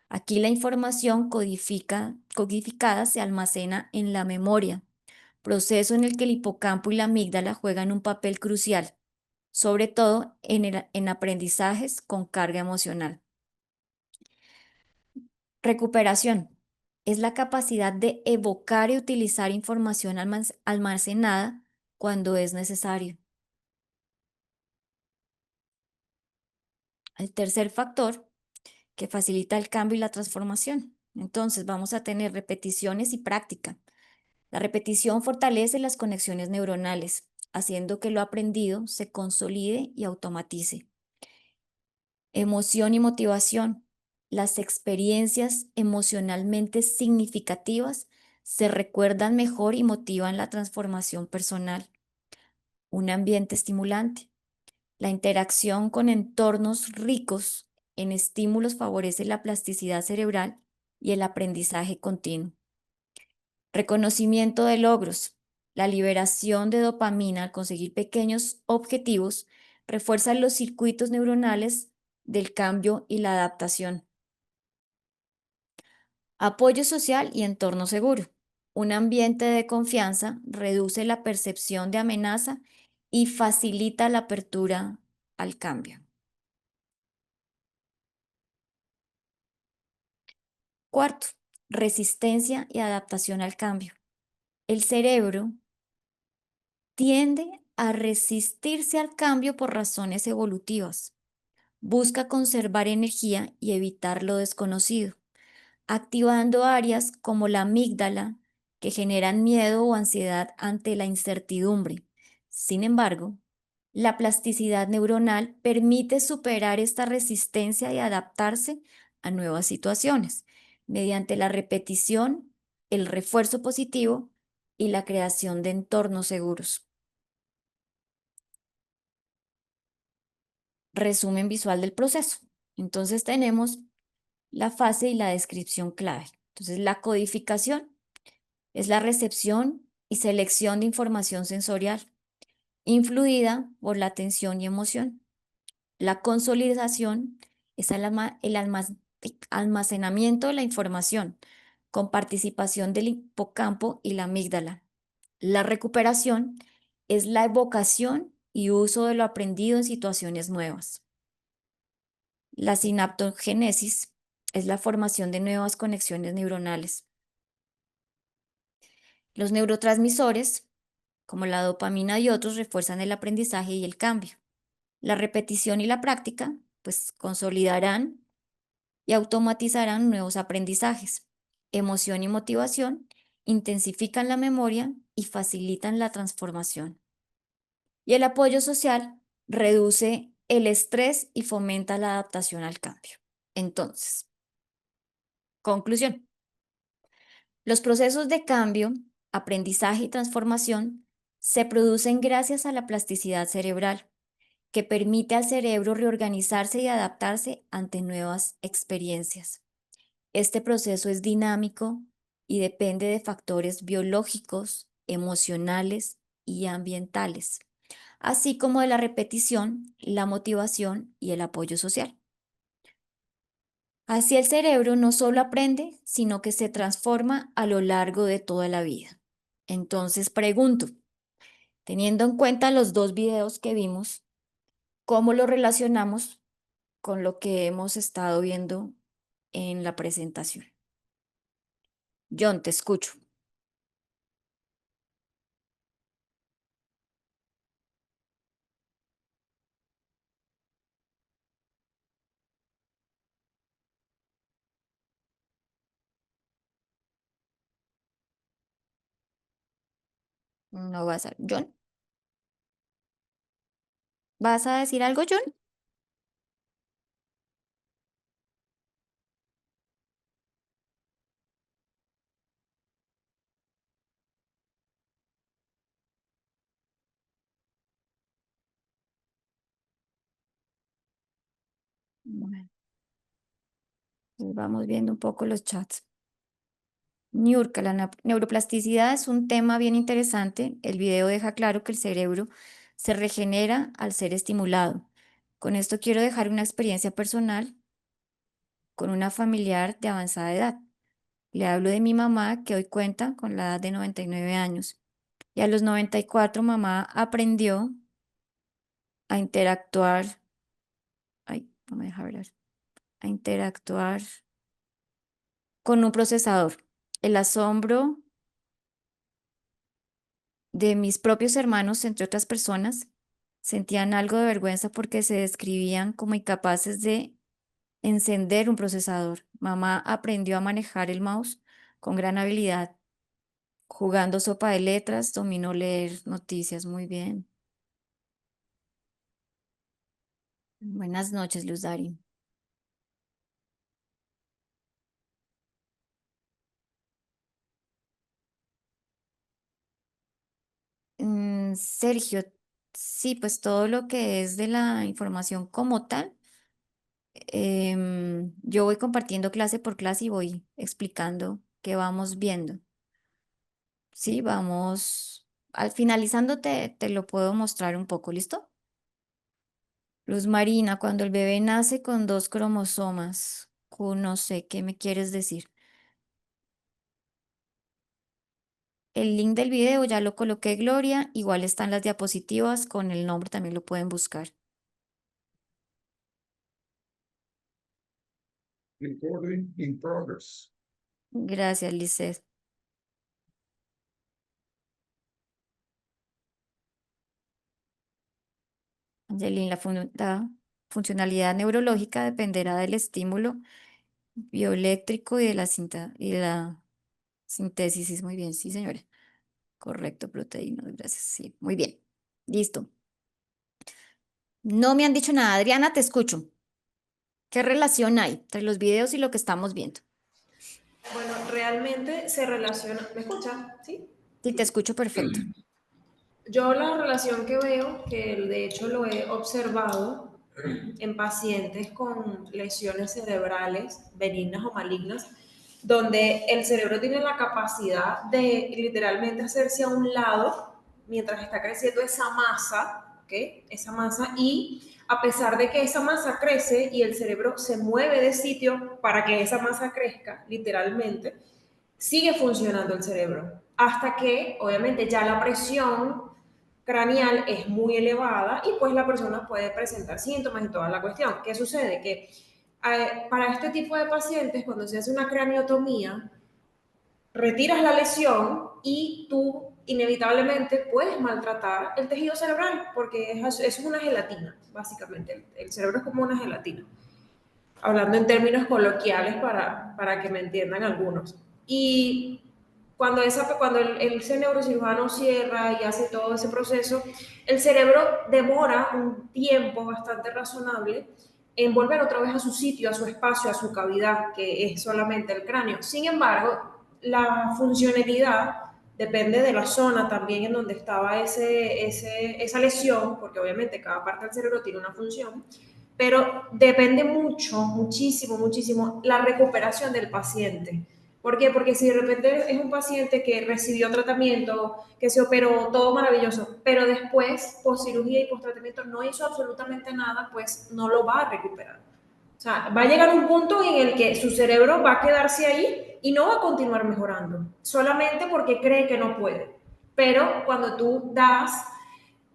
Aquí la información codificada se almacena en la memoria, proceso en el que el hipocampo y la amígdala juegan un papel crucial, sobre todo en aprendizajes con carga emocional. Recuperación es la capacidad de evocar y utilizar información almacenada cuando es necesario. El tercer factor que facilita el cambio y la transformación. Entonces vamos a tener repeticiones y práctica. La repetición fortalece las conexiones neuronales, haciendo que lo aprendido se consolide y automatice. Emoción y motivación. Las experiencias emocionalmente significativas se recuerdan mejor y motivan la transformación personal. Un ambiente estimulante. La interacción con entornos ricos en estímulos favorece la plasticidad cerebral y el aprendizaje continuo. Reconocimiento de logros. La liberación de dopamina al conseguir pequeños objetivos refuerza los circuitos neuronales del cambio y la adaptación. Apoyo social y entorno seguro. Un ambiente de confianza reduce la percepción de amenaza y facilita la apertura al cambio. Cuarto, resistencia y adaptación al cambio. El cerebro tiende a resistirse al cambio por razones evolutivas. Busca conservar energía y evitar lo desconocido, activando áreas como la amígdala que generan miedo o ansiedad ante la incertidumbre. Sin embargo, la plasticidad neuronal permite superar esta resistencia y adaptarse a nuevas situaciones mediante la repetición, el refuerzo positivo y la creación de entornos seguros. Resumen visual del proceso. Entonces tenemos la fase y la descripción clave. Entonces la codificación es la recepción y selección de información sensorial, influida por la atención y emoción. La consolidación es el almacenamiento de la información, con participación del hipocampo y la amígdala. La recuperación es la evocación y uso de lo aprendido en situaciones nuevas. La sinaptogénesis es la formación de nuevas conexiones neuronales. Los neurotransmisores, como la dopamina y otros, refuerzan el aprendizaje y el cambio. La repetición y la práctica, pues, consolidarán y automatizarán nuevos aprendizajes. Emoción y motivación intensifican la memoria y facilitan la transformación. Y el apoyo social reduce el estrés y fomenta la adaptación al cambio. Entonces, conclusión. Los procesos de cambio, aprendizaje y transformación se producen gracias a la plasticidad cerebral, que permite al cerebro reorganizarse y adaptarse ante nuevas experiencias. Este proceso es dinámico y depende de factores biológicos, emocionales y ambientales, así como de la repetición, la motivación y el apoyo social. Así el cerebro no solo aprende, sino que se transforma a lo largo de toda la vida. Entonces pregunto, teniendo en cuenta los dos videos que vimos, ¿cómo lo relacionamos con lo que hemos estado viendo en la presentación? John, te escucho. No vas a... John, ¿vas a decir algo, John? Bueno, pues vamos viendo un poco los chats. Niurka, la neuroplasticidad es un tema bien interesante. El video deja claro que el cerebro se regenera al ser estimulado. Con esto quiero dejar una experiencia personal con una familiar de avanzada edad. Le hablo de mi mamá, que hoy cuenta con la edad de 99 años. Y a los 94 mamá aprendió a interactuar. Ay, no me deja hablar. A interactuar con un procesador. El asombro de mis propios hermanos, entre otras personas, sentían algo de vergüenza porque se describían como incapaces de encender un procesador. Mamá aprendió a manejar el mouse con gran habilidad, jugando sopa de letras, dominó leer noticias muy bien. Buenas noches, Luz Dari. Sergio, sí, pues todo lo que es de la información como tal, yo voy compartiendo clase por clase y voy explicando qué vamos viendo. Sí, vamos, al finalizando te lo puedo mostrar un poco, ¿listo? Luz Marina, cuando el bebé nace con dos cromosomas, no sé, ¿qué me quieres decir? El link del video ya lo coloqué, Gloria. Igual están las diapositivas con el nombre, también lo pueden buscar. Recording in progress. Gracias, Lisset. Angelina, la funcionalidad neurológica dependerá del estímulo bioeléctrico y de la síntesis. Sí, muy bien, sí, señora. Correcto, proteínas, gracias. Sí, muy bien. Listo. No me han dicho nada. Adriana, te escucho. ¿Qué relación hay entre los videos y lo que estamos viendo? Bueno, realmente se relaciona. ¿Me escucha? ¿Sí? Sí, te escucho perfecto. Yo la relación que veo, que de hecho lo he observado en pacientes con lesiones cerebrales benignas o malignas, donde el cerebro tiene la capacidad de literalmente hacerse a un lado mientras está creciendo esa masa, ¿ok? Esa masa, y a pesar de que esa masa crece y el cerebro se mueve de sitio para que esa masa crezca, literalmente, sigue funcionando el cerebro. Hasta que, obviamente, ya la presión craneal es muy elevada y pues la persona puede presentar síntomas y toda la cuestión. ¿Qué sucede? Que para este tipo de pacientes, cuando se hace una craniotomía, retiras la lesión y tú inevitablemente puedes maltratar el tejido cerebral porque es una gelatina, básicamente. El cerebro es como una gelatina, hablando en términos coloquiales para que me entiendan algunos. Y cuando ese neurocirujano cierra y hace todo ese proceso, el cerebro demora un tiempo bastante razonable en volver otra vez a su sitio, a su espacio, a su cavidad, que es solamente el cráneo. Sin embargo, la funcionalidad depende de la zona también en donde estaba esa lesión, porque obviamente cada parte del cerebro tiene una función, pero depende mucho, muchísimo, muchísimo la recuperación del paciente. ¿Por qué? Porque si de repente es un paciente que recibió tratamiento, que se operó, todo maravilloso, pero después, post cirugía y post tratamiento, no hizo absolutamente nada, pues no lo va a recuperar. O sea, va a llegar un punto en el que su cerebro va a quedarse ahí y no va a continuar mejorando, solamente porque cree que no puede. Pero cuando tú das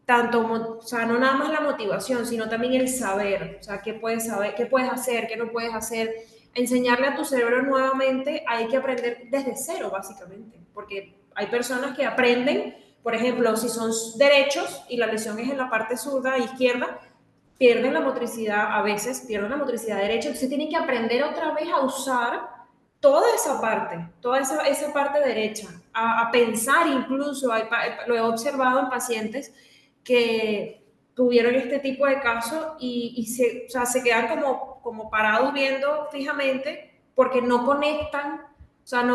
tanto, o sea, no nada más la motivación, sino también el saber, o sea, qué puedes saber, qué puedes hacer, qué no puedes hacer. Enseñarle a tu cerebro nuevamente hay que aprender desde cero, básicamente, porque hay personas que aprenden, por ejemplo, si son derechos y la lesión es en la parte zurda e izquierda, pierden la motricidad, a veces pierden la motricidad derecha, entonces tienen que aprender otra vez a usar toda esa parte derecha, a pensar incluso, lo he observado en pacientes que tuvieron este tipo de casos y o sea, se quedan como parados viendo fijamente porque no conectan, o sea,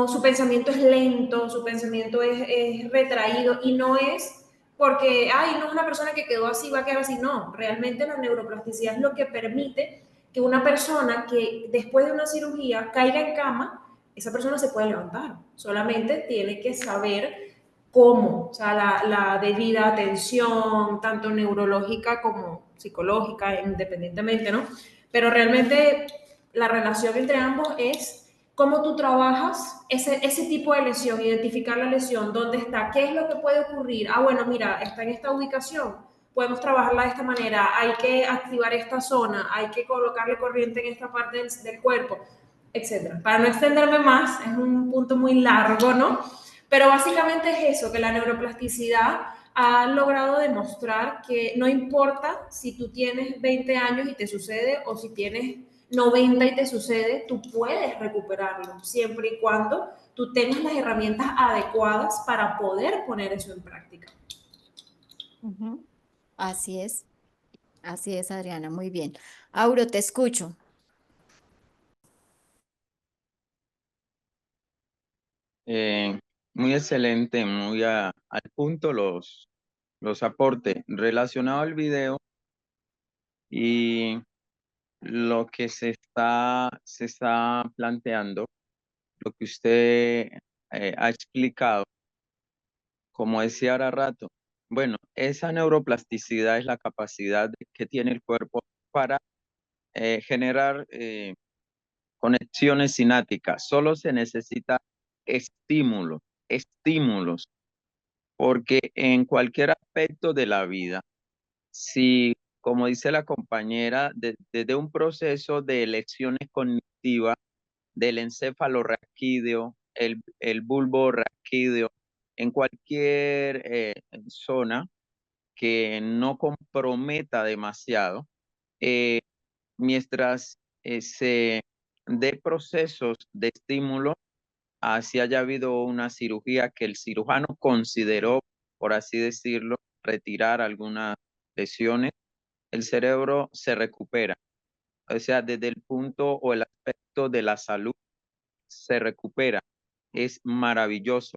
su pensamiento es lento, su pensamiento es retraído y no es porque, ay, no es una persona que quedó así, va a quedar así, no, realmente la neuroplasticidad es lo que permite que una persona que después de una cirugía caiga en cama, esa persona se puede levantar, solamente tiene que saber cómo, o sea, la debida atención, tanto neurológica como psicológica, independientemente, ¿no? Pero realmente la relación entre ambos es cómo tú trabajas ese tipo de lesión, identificar la lesión, dónde está, qué es lo que puede ocurrir. Ah, bueno, mira, está en esta ubicación, podemos trabajarla de esta manera, hay que activar esta zona, hay que colocarle corriente en esta parte del cuerpo, etcétera. Para no extenderme más, es un punto muy largo, ¿no? Pero básicamente es eso, que la neuroplasticidad ha logrado demostrar que no importa si tú tienes 20 años y te sucede o si tienes 90 y te sucede, tú puedes recuperarlo siempre y cuando tú tengas las herramientas adecuadas para poder poner eso en práctica. Así es, Adriana, muy bien. Auro, te escucho. Muy excelente, muy al punto los aportes relacionados al video y lo que se está planteando, lo que usted ha explicado, como decía ahora rato. Bueno, esa neuroplasticidad es la capacidad que tiene el cuerpo para generar conexiones sinápticas. Solo se necesita estímulo, estímulos, porque en cualquier aspecto de la vida, si, como dice la compañera, desde un proceso de elecciones cognitivas, del encéfalo raquídeo, el bulbo raquídeo, en cualquier zona que no comprometa demasiado, mientras se dé procesos de estímulo, así haya habido una cirugía que el cirujano consideró, por así decirlo, retirar algunas lesiones, el cerebro se recupera. O sea, desde el punto o el aspecto de la salud se recupera. Es maravilloso.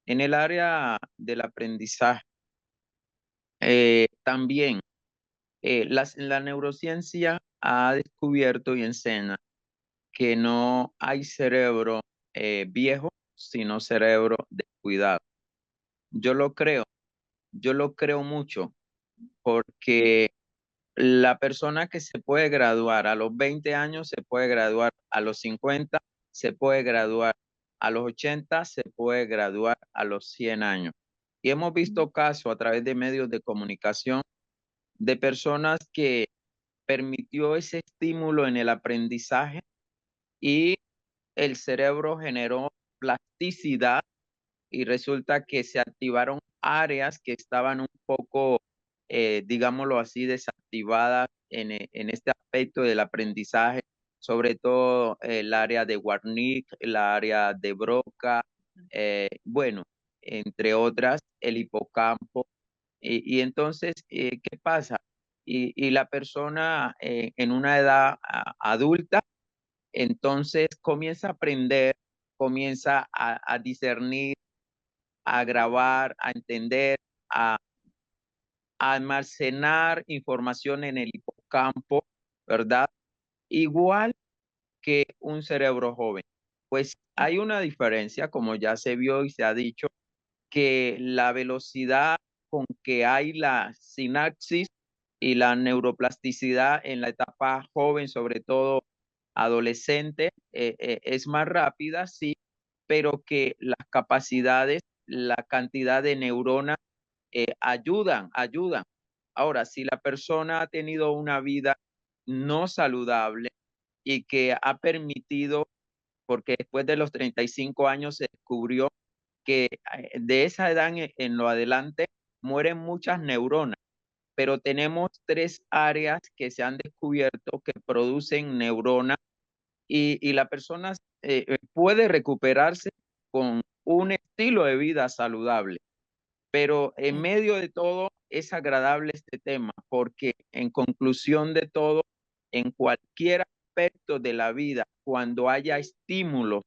En el área del aprendizaje, también la neurociencia ha descubierto y enseña que no hay cerebro viejo, sino cerebro descuidado. Yo lo creo mucho, porque la persona que se puede graduar a los 20 años, se puede graduar a los 50, se puede graduar a los 80, se puede graduar a los 100 años. Y hemos visto casos a través de medios de comunicación de personas que permitió ese estímulo en el aprendizaje y el cerebro generó plasticidad y resulta que se activaron áreas que estaban un poco, digámoslo así, desactivadas en este aspecto del aprendizaje, sobre todo el área de Wernicke, el área de Broca, bueno, entre otras, el hipocampo. Y entonces, ¿qué pasa? Y la persona en una edad adulta, entonces comienza a aprender, comienza a discernir, a grabar, a entender, a almacenar información en el hipocampo, ¿verdad? Igual que un cerebro joven. Pues hay una diferencia, como ya se vio y se ha dicho, que la velocidad con que hay la sinapsis y la neuroplasticidad en la etapa joven, sobre todo adolescente, es más rápida, sí, pero que las capacidades, la cantidad de neuronas ayudan. Ahora, si la persona ha tenido una vida no saludable y que ha permitido, porque después de los 35 años se descubrió que de esa edad en lo adelante mueren muchas neuronas, pero tenemos 3 áreas que se han descubierto que producen neuronas y la persona puede recuperarse con un estilo de vida saludable. Pero en medio de todo es agradable este tema porque en conclusión de todo, en cualquier aspecto de la vida, cuando haya estímulos,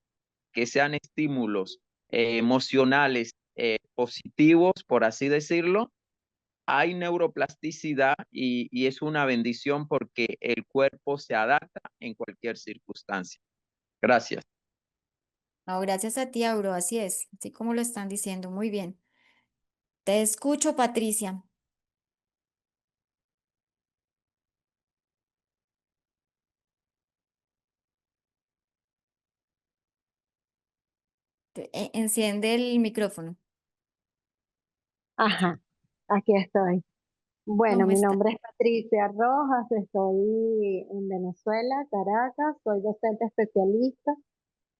que sean estímulos emocionales positivos, por así decirlo, hay neuroplasticidad y es una bendición porque el cuerpo se adapta en cualquier circunstancia. Gracias. No, gracias a ti, Auro, así es, así como lo están diciendo, muy bien. Te escucho, Patricia. Enciende el micrófono. Ajá, aquí estoy. Bueno, ¿Cómo mi está? nombre es Patricia Rojas, estoy en Venezuela, Caracas, soy docente especialista.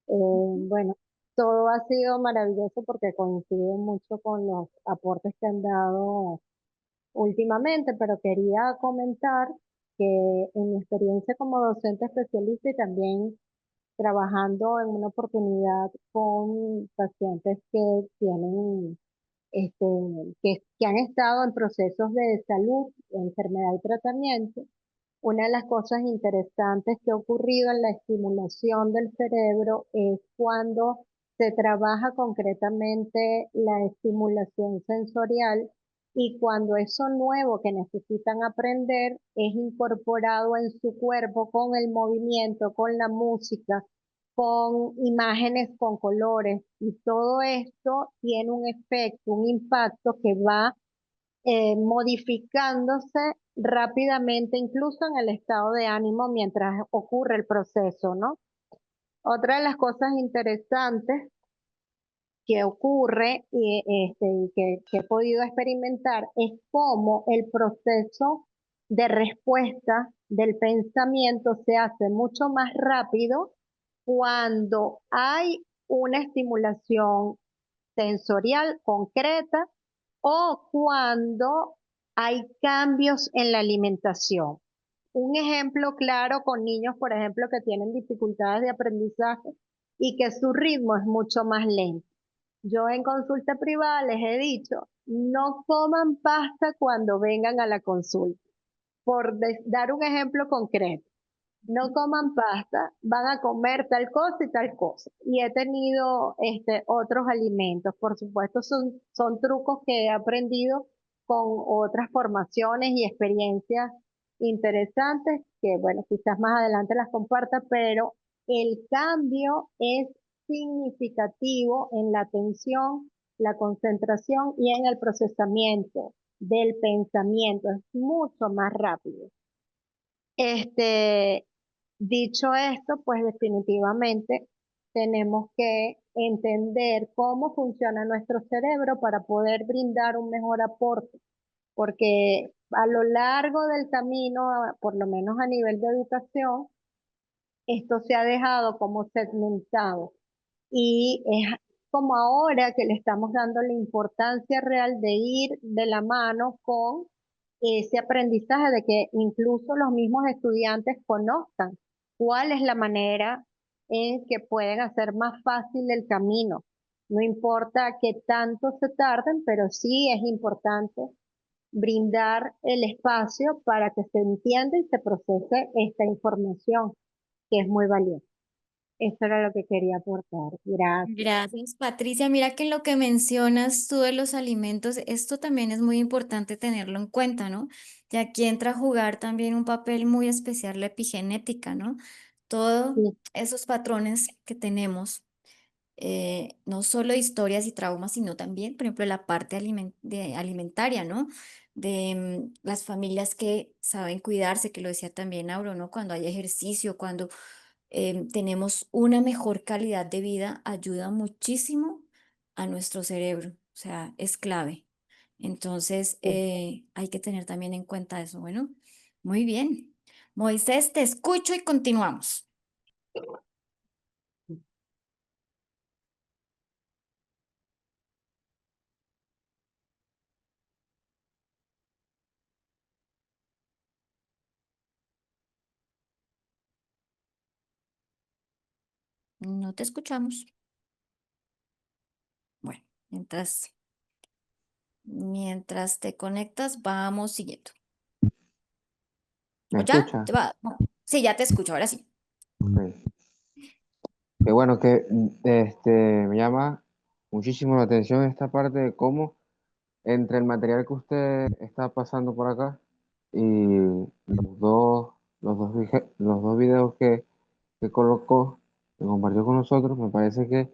Bueno, todo ha sido maravilloso porque coincide mucho con los aportes que han dado últimamente, pero quería comentar que en mi experiencia como docente especialista y también trabajando en una oportunidad con pacientes que tienen este, que han estado en procesos de salud, enfermedad y tratamiento, una de las cosas interesantes que ha ocurrido en la estimulación del cerebro es cuando se trabaja concretamente la estimulación sensorial y cuando eso nuevo que necesitan aprender es incorporado en su cuerpo con el movimiento, con la música, con imágenes, con colores, y todo esto tiene un efecto, un impacto que va modificándose rápidamente, incluso en el estado de ánimo mientras ocurre el proceso, ¿no? Otra de las cosas interesantes que ocurre y que he podido experimentar es cómo el proceso de respuesta del pensamiento se hace mucho más rápido cuando hay una estimulación sensorial concreta o cuando hay cambios en la alimentación. Un ejemplo claro con niños, por ejemplo, que tienen dificultades de aprendizaje y que su ritmo es mucho más lento. Yo en consulta privada les he dicho, no coman pasta cuando vengan a la consulta, por dar un ejemplo concreto. No coman pasta, van a comer tal cosa y tal cosa. Y he tenido otros alimentos. Por supuesto, son trucos que he aprendido con otras formaciones y experiencias interesantes que, bueno, quizás más adelante las comparta, pero el cambio es significativo en la atención, la concentración y en el procesamiento del pensamiento. Es mucho más rápido. Este, Dicho esto, pues definitivamente tenemos que entender cómo funciona nuestro cerebro para poder brindar un mejor aporte, porque a lo largo del camino, por lo menos a nivel de educación, esto se ha dejado como segmentado y es como ahora que le estamos dando la importancia real de ir de la mano con ese aprendizaje de que incluso los mismos estudiantes conozcan cuál es la manera en que pueden hacer más fácil el camino. No importa que tanto se tarden, pero sí es importante brindar el espacio para que se entienda y se procese esta información, que es muy valiosa. Eso era lo que quería aportar. Gracias. Gracias, Patricia. Mira que en lo que mencionas tú de los alimentos, esto también es muy importante tenerlo en cuenta, ¿no? Y aquí entra a jugar también un papel muy especial la epigenética, ¿no? Todos Sí. esos patrones que tenemos, no solo historias y traumas, sino también, por ejemplo, la parte alimentaria, ¿no? De las familias que saben cuidarse, que lo decía también Auro, ¿no? Cuando hay ejercicio, cuando tenemos una mejor calidad de vida, ayuda muchísimo a nuestro cerebro, o sea, es clave. Entonces, Sí. hay que tener también en cuenta eso. Bueno, muy bien. Moisés, te escucho y continuamos. No te escuchamos. Bueno, mientras te conectas, vamos siguiendo. ¿Me ¿O ya? escucha? Sí, ya te escucho, ahora sí. Ok. Qué bueno que me llama muchísimo la atención esta parte de cómo entre el material que usted está pasando por acá y los dos videos que colocó, que compartió con nosotros, me parece que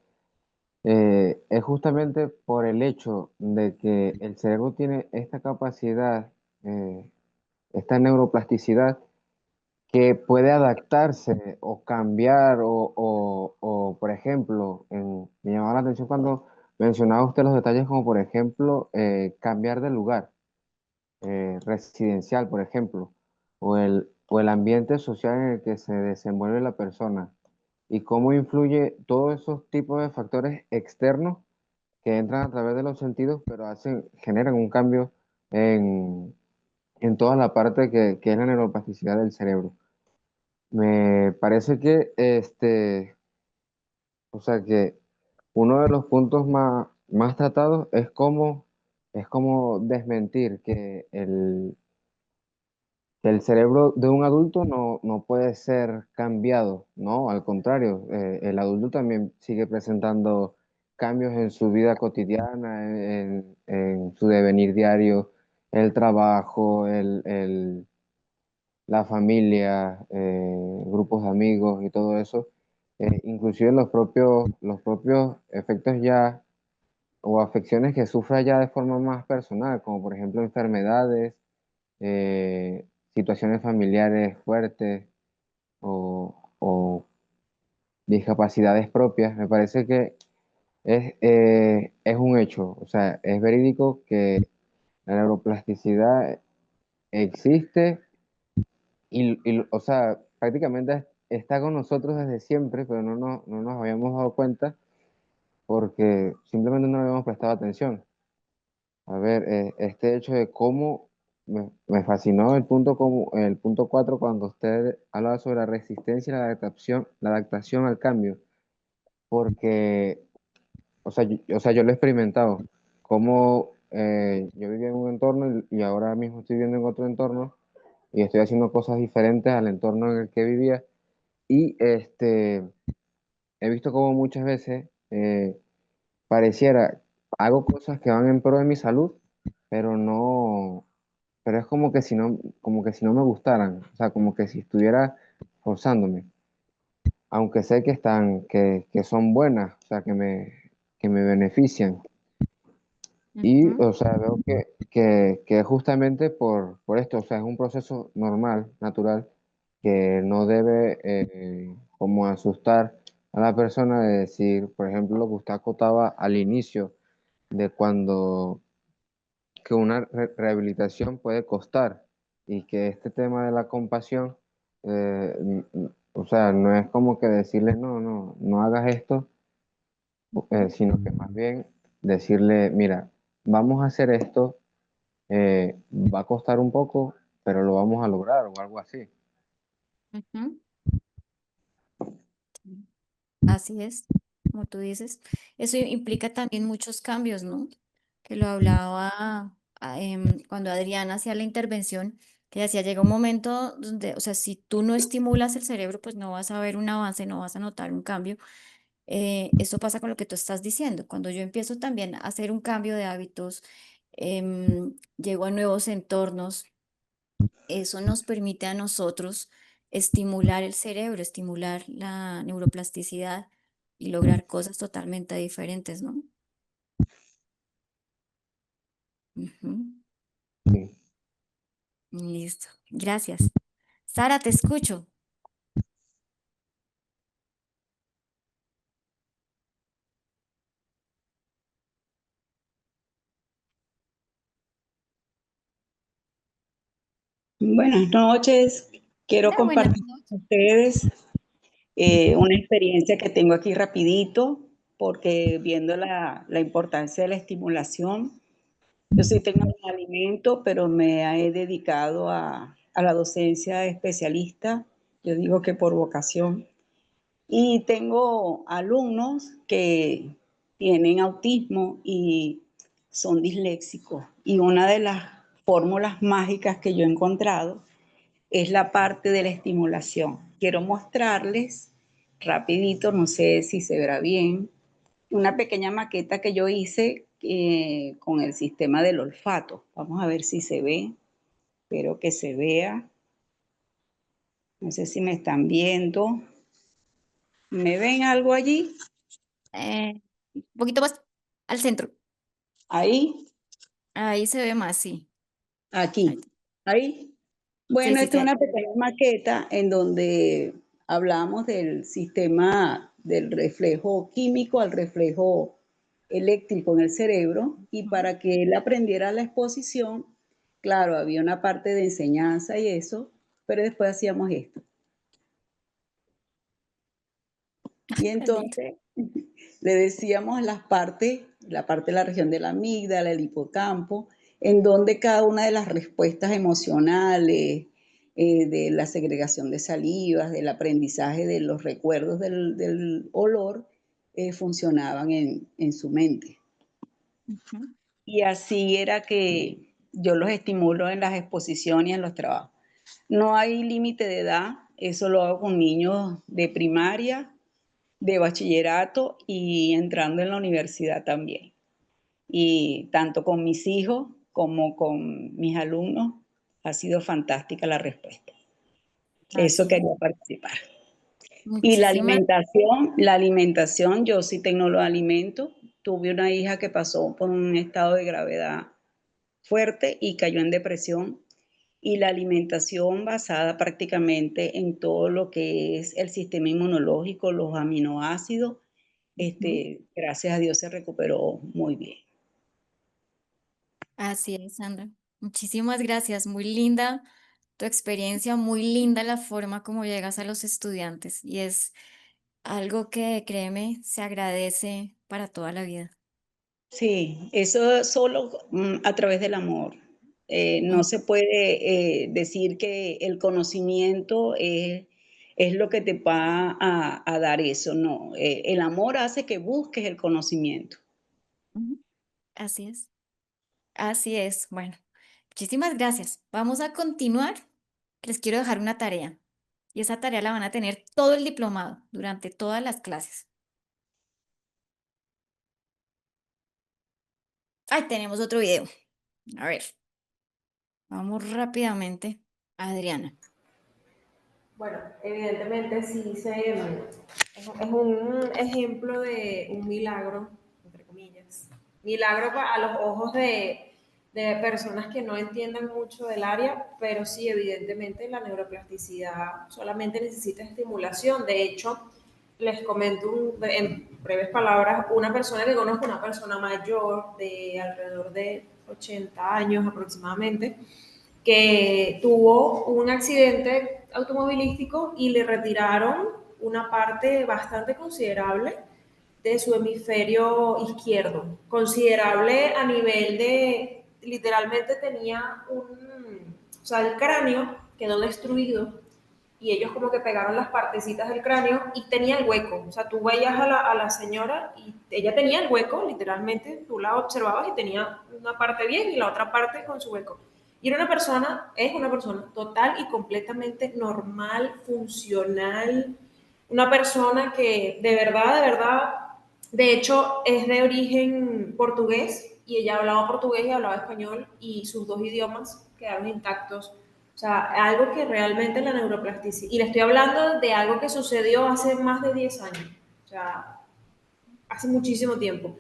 es justamente por el hecho de que el cerebro tiene esta capacidad, eh, esta neuroplasticidad, que puede adaptarse o cambiar por ejemplo, me llamaba la atención cuando mencionaba usted los detalles como, por ejemplo, cambiar de lugar residencial, por ejemplo, o el ambiente social en el que se desenvuelve la persona y cómo influye todos esos tipos de factores externos que entran a través de los sentidos, pero generan un cambio en toda la parte que es la neuroplasticidad del cerebro. Me parece que o sea que uno de los puntos más tratados es cómo desmentir que el cerebro de un adulto no puede ser cambiado, ¿no? Al contrario, el adulto también sigue presentando cambios en su vida cotidiana, en su devenir diario, el trabajo, la familia, grupos de amigos y todo eso, inclusive los propios efectos ya o afecciones que sufra ya de forma más personal, como por ejemplo enfermedades, situaciones familiares fuertes o discapacidades propias. Me parece que es un hecho, o sea, es verídico que la neuroplasticidad existe o sea, prácticamente está con nosotros desde siempre, pero no nos habíamos dado cuenta porque simplemente no le habíamos prestado atención. A ver, este hecho de cómo me fascinó el punto 4 cuando usted hablaba sobre la resistencia y la adaptación al cambio, porque, o sea, yo lo he experimentado, como yo vivía en un entorno y ahora mismo estoy viviendo en otro entorno y estoy haciendo cosas diferentes al entorno en el que vivía y he visto como muchas veces pareciera, hago cosas que van en pro de mi salud, pero no, pero es como que si no me gustaran, o sea, como que si estuviera forzándome, aunque sé que son buenas, o sea, que me benefician. Y, Ujú. o sea, veo que justamente por esto, o sea, es un proceso normal, natural, que no debe como asustar a la persona de decir, por ejemplo, lo que usted acotaba al inicio, de cuando que una rehabilitación puede costar y que este tema de la compasión, o sea, no es como que decirle, no hagas esto, sino que más bien decirle, mira, vamos a hacer esto, va a costar un poco, pero lo vamos a lograr o algo así. Ujú. Así es, como tú dices. Eso implica también muchos cambios, ¿no? Que lo hablaba cuando Adriana hacía la intervención, que decía, llega un momento donde, o sea, si tú no estimulas el cerebro, pues no vas a ver un avance, no vas a notar un cambio. Eso pasa con lo que tú estás diciendo. Cuando yo empiezo también a hacer un cambio de hábitos, llego a nuevos entornos, eso nos permite a nosotros estimular el cerebro, estimular la neuroplasticidad y lograr cosas totalmente diferentes, ¿no? Ujú. Sí. Listo. Gracias. Sara, te escucho. Buenas noches. Quiero Buenas compartir noches. con ustedes una experiencia que tengo aquí rapidito, porque viendo la importancia de la estimulación, yo soy técnico en alimento, pero me he dedicado a la docencia especialista, yo digo que por vocación, y tengo alumnos que tienen autismo y son disléxicos, y una de las fórmulas mágicas que yo he encontrado es la parte de la estimulación. Quiero mostrarles rapidito, no sé si se verá bien, una pequeña maqueta que yo hice con el sistema del olfato. Vamos a ver si se ve, espero que se vea. No sé si me están viendo. ¿Me ven algo allí? Un poquito más al centro. Ahí, Ahí se ve más, sí. Ahí, aquí, ahí. sí, Bueno, sí, esta es ya. una pequeña maqueta en donde hablamos del sistema del reflejo químico al reflejo eléctrico en el cerebro, y Ujú. para que él aprendiera la exposición, claro, había una parte de enseñanza y eso, pero después hacíamos esto. Y Tan lindo. entonces le decíamos la parte de la región de la amígdala, el hipocampo, en donde cada una de las respuestas emocionales, de la segregación de salivas, del aprendizaje de los recuerdos del olor, funcionaban en su mente. Ujú. Y así era que yo los estimulo en las exposiciones y en los trabajos. No hay límite de edad, eso lo hago con niños de primaria, de bachillerato y entrando en la universidad también. Y tanto con mis hijos como con mis alumnos ha sido fantástica la respuesta. Eso Así es. quería participar. Y Muchísimas. la alimentación, yo sí tecnólogo de alimentos. Tuve una hija que pasó por un estado de gravedad fuerte y cayó en depresión. Y la alimentación basada prácticamente en todo lo que es el sistema inmunológico, los aminoácidos, gracias a Dios se recuperó muy bien. Así es, Sandra. Muchísimas gracias. Muy linda tu experiencia, muy linda la forma como llegas a los estudiantes y es algo que, créeme, se agradece para toda la vida. Sí, eso solo a través del amor. No se puede decir que el conocimiento es lo que te va a dar eso, no. El amor hace que busques el conocimiento. Ujú. Así es. Así es. Bueno, muchísimas gracias. Vamos a continuar. Les quiero dejar una tarea y esa tarea la van a tener todo el diplomado durante todas las clases. Ay, tenemos otro video. A ver, vamos rápidamente. Adriana. Bueno, evidentemente sí es un ejemplo de un milagro, entre comillas. Milagro a los ojos de personas que no entiendan mucho del área, pero sí, evidentemente la neuroplasticidad solamente necesita estimulación. De hecho, les comento en breves palabras, una persona que conozco, una persona mayor de alrededor de 80 años aproximadamente, que tuvo un accidente automovilístico y le retiraron una parte bastante considerable de su hemisferio izquierdo, considerable a nivel de, literalmente tenía o sea, el cráneo quedó destruido y ellos como que pegaron las partecitas del cráneo y tenía el hueco, o sea, tú veías a la señora y ella tenía el hueco, literalmente, tú la observabas y tenía una parte bien y la otra parte con su hueco. Y era una persona, es una persona total y completamente normal, funcional, una persona que de verdad, de hecho es de origen portugués y ella hablaba portugués y hablaba español y sus dos idiomas quedaron intactos. O sea, algo que realmente la neuroplasticidad, y le estoy hablando de algo que sucedió hace más de 10 años, o sea, hace muchísimo tiempo.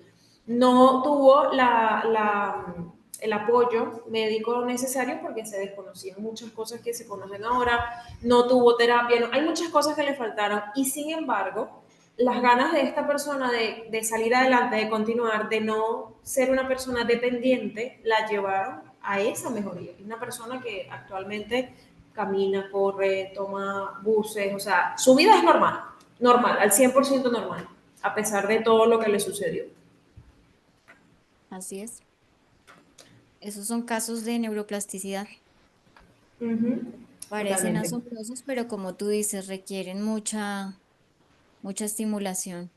No tuvo el apoyo médico necesario porque se desconocían muchas cosas que se conocen ahora, no tuvo terapia, no, hay muchas cosas que le faltaron y sin embargo, las ganas de esta persona de salir adelante, de continuar, de no ser una persona dependiente, la llevaron a esa mejoría. Es una persona que actualmente camina, corre, toma buses, o sea, su vida es normal, normal, al 100% normal, a pesar de todo lo que le sucedió. Así es. Esos son casos de neuroplasticidad. Parecen Totalmente. asombrosos, pero como tú dices, requieren mucha estimulación.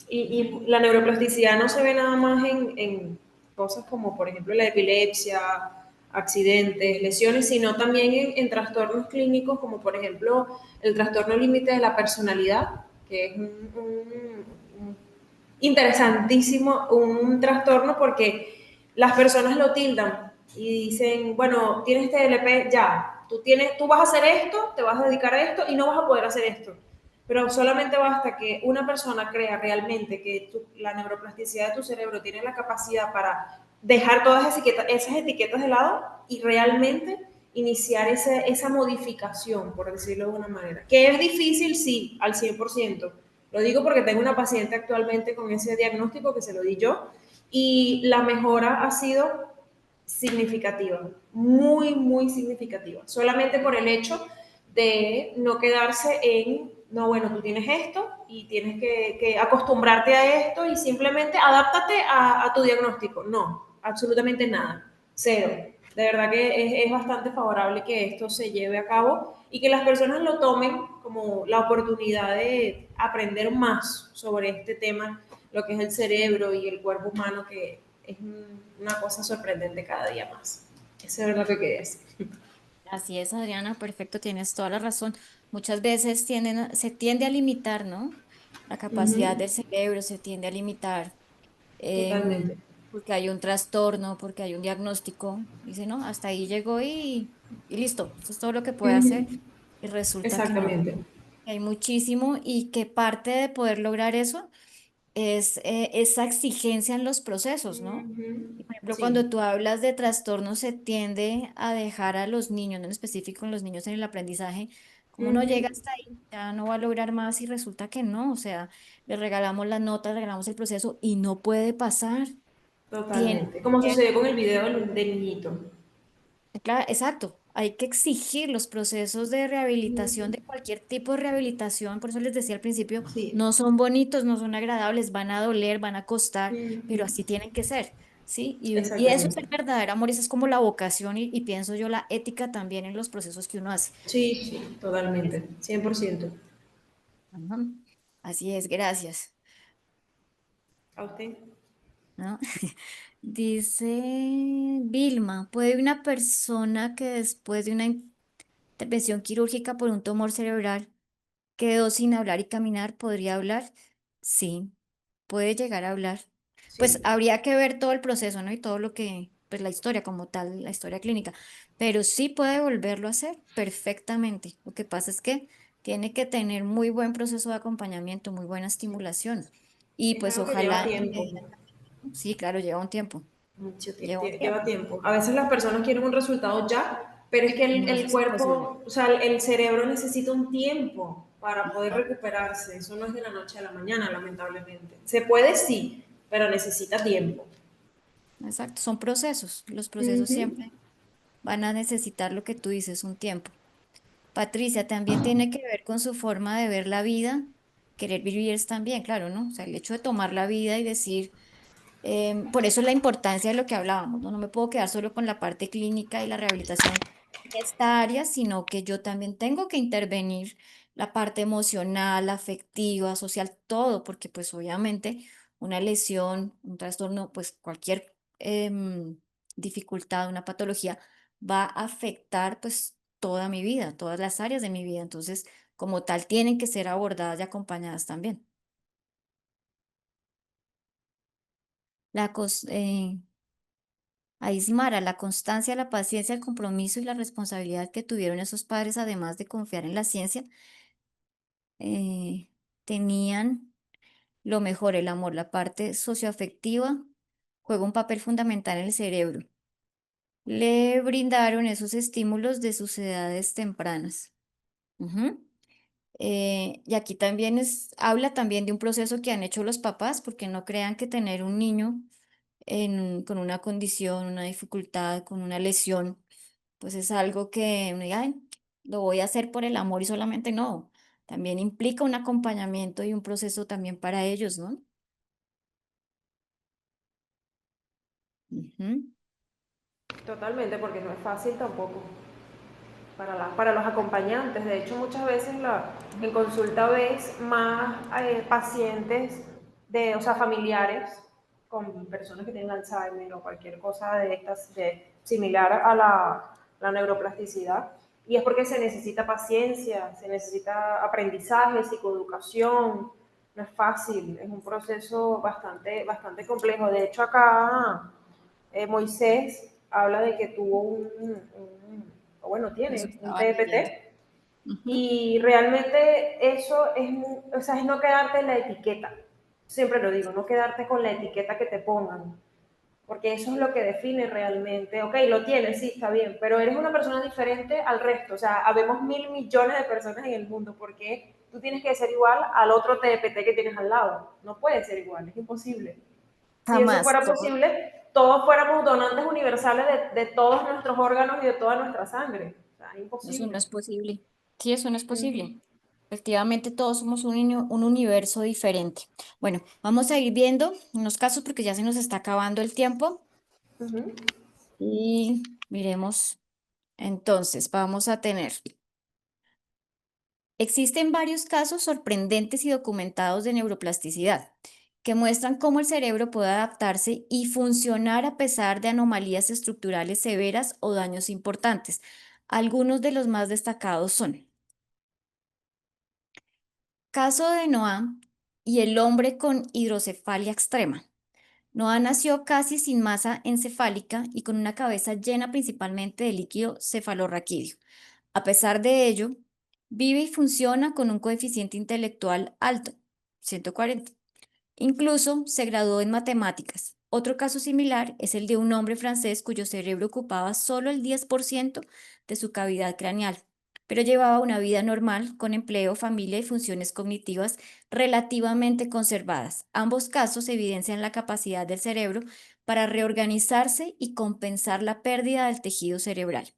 Y la neuroplasticidad no se ve nada más en cosas como, por ejemplo, la epilepsia, accidentes, lesiones, sino también en trastornos clínicos como, por ejemplo, el trastorno límite de la personalidad, que es interesantísimo, un trastorno porque las personas lo tildan y dicen, bueno, tienes TLP, ya, tú vas a hacer esto, te vas a dedicar a esto y no vas a poder hacer esto. Pero solamente basta que una persona crea realmente que la neuroplasticidad de tu cerebro tiene la capacidad para dejar todas esas etiquetas de lado y realmente iniciar esa modificación, por decirlo de alguna manera. Que es difícil, sí, al 100%. Lo digo porque tengo una paciente actualmente con ese diagnóstico que se lo di yo y la mejora ha sido significativa, muy, muy significativa. Solamente por el hecho de no quedarse en, no, bueno, tú tienes esto y tienes que acostumbrarte a esto y simplemente adáptate a tu diagnóstico. No, absolutamente nada, cero. De verdad que es bastante favorable que esto se lleve a cabo y que las personas lo tomen como la oportunidad de aprender más sobre este tema, lo que es el cerebro y el cuerpo humano, que es una cosa sorprendente cada día más. Eso es lo que quería decir. Así es, Adriana, perfecto, tienes toda la razón. Muchas veces se tiende a limitar, ¿no? La capacidad del cerebro se tiende a limitar Totalmente. porque hay un trastorno, porque hay un diagnóstico. Dice, no, hasta ahí llegó y listo, eso es todo lo que puede hacer. Y resulta que no, Exactamente. que hay muchísimo y que parte de poder lograr eso es esa exigencia en los procesos, ¿no? Y, por ejemplo, Sí. cuando tú hablas de trastornos, se tiende a dejar a los niños, en específico en los niños en el aprendizaje, Como no llega hasta ahí, ya no va a lograr más y resulta que no, o sea, le regalamos las notas, le regalamos el proceso y no puede pasar. Tiene Totalmente. Como que, sucedió con el video del niñito. claro, exacto, hay que exigir los procesos de rehabilitación, de cualquier tipo de rehabilitación, por eso les decía al principio, Sí. no son bonitos, no son agradables, van a doler, van a costar, pero así tienen que ser, ¿sí? Y eso es Exactamente. el verdadero amor, esa es como la vocación y pienso yo la ética también en los procesos que uno hace. Sí, sí, totalmente. 100%. Ajá. Así es, gracias. ¿A usted? ¿No? Dice Vilma, ¿puede una persona que después de una intervención quirúrgica por un tumor cerebral quedó sin hablar y caminar, podría hablar? Sí, puede llegar a hablar. Pues Sí. habría que ver todo el proceso, ¿no? Y todo lo que, pues la historia como tal, la historia clínica, pero sí puede volverlo a hacer perfectamente. Lo que pasa es que tiene que tener muy buen proceso de acompañamiento, muy buena estimulación. Y Es pues algo que lleva ojalá, tiempo. sí, claro, lleva un tiempo. Mucho Lleva un lleva tiempo. tiempo. A veces las personas quieren un resultado ya, pero es que Y no, eso el es imposible. cuerpo, o sea, el cerebro necesita un tiempo para poder recuperarse. Eso no es de la noche a la mañana, lamentablemente. Se puede, sí, pero necesita tiempo. Exacto, son procesos. Los procesos Ujú. siempre van a necesitar lo que tú dices, un tiempo. Patricia, también tiene que ver con su forma de ver la vida. Querer vivir es también, claro, ¿no? O sea, el hecho de tomar la vida y decir, por eso la importancia de lo que hablábamos, ¿no? No me puedo quedar solo con la parte clínica y la rehabilitación en esta área, sino que yo también tengo que intervenir la parte emocional, afectiva, social, todo, porque pues obviamente una lesión, un trastorno, pues cualquier dificultad, una patología va a afectar pues toda mi vida, todas las áreas de mi vida. Entonces, como tal, tienen que ser abordadas y acompañadas también. La cos- eh, A Ismara, la constancia, la paciencia, el compromiso y la responsabilidad que tuvieron esos padres, además de confiar en la ciencia, eh, tenían lo mejor, el amor, la parte socioafectiva juega un papel fundamental en el cerebro. Le brindaron esos estímulos de sus edades tempranas. Ujú. Y aquí también habla también de un proceso que han hecho los papás, porque no crean que tener un niño con una condición, una dificultad, con una lesión, pues es algo que uno diga, "Ay, lo voy a hacer por el amor y solamente no. También implica un acompañamiento y un proceso también para ellos, ¿no? Ujú. Totalmente, porque no es fácil tampoco para los acompañantes. De hecho, muchas veces en consulta ves más pacientes o sea, familiares con personas que tienen Alzheimer o cualquier cosa de estas, similar a la neuroplasticidad. Y es porque se necesita paciencia, se necesita aprendizaje, psicoeducación. No es fácil, es un proceso bastante complejo. De hecho, acá Moisés habla de que tuvo o bueno, Eso tiene un estaba leyendo. TPT Ujú. y realmente eso o sea, es no quedarte en la etiqueta. Siempre lo digo, no quedarte con la etiqueta que te pongan, porque eso es lo que define realmente. Ok, lo tienes, sí, está bien, pero eres una persona diferente al resto. O sea, habemos 1.000 millones de personas en el mundo, porque tú tienes que ser igual al otro TPT que tienes al lado. No puede ser igual, es imposible. Si eso Jamás. fuera posible, todos fuéramos donantes universales de todos nuestros órganos y de toda nuestra sangre. O sea, es Eso no imposible. es posible. Sí, eso no es Ujú. posible. Efectivamente, todos somos un universo diferente. Bueno, vamos a ir viendo unos casos porque ya se nos está acabando el tiempo Ujú. y miremos. Entonces, vamos a tener. Existen varios casos sorprendentes y documentados de neuroplasticidad que muestran cómo el cerebro puede adaptarse y funcionar a pesar de anomalías estructurales severas o daños importantes. Algunos de los más destacados son caso de Noah y el hombre con hidrocefalia extrema. Noah nació casi sin masa encefálica y con una cabeza llena principalmente de líquido cefalorraquídeo. A pesar de ello, vive y funciona con un coeficiente intelectual alto, 140. Incluso se graduó en matemáticas. Otro caso similar es el de un hombre francés cuyo cerebro ocupaba solo el 10% de su cavidad craneal. pero llevaba una vida normal con empleo, familia y funciones cognitivas relativamente conservadas. Ambos casos evidencian la capacidad del cerebro para reorganizarse y compensar la pérdida del tejido cerebral.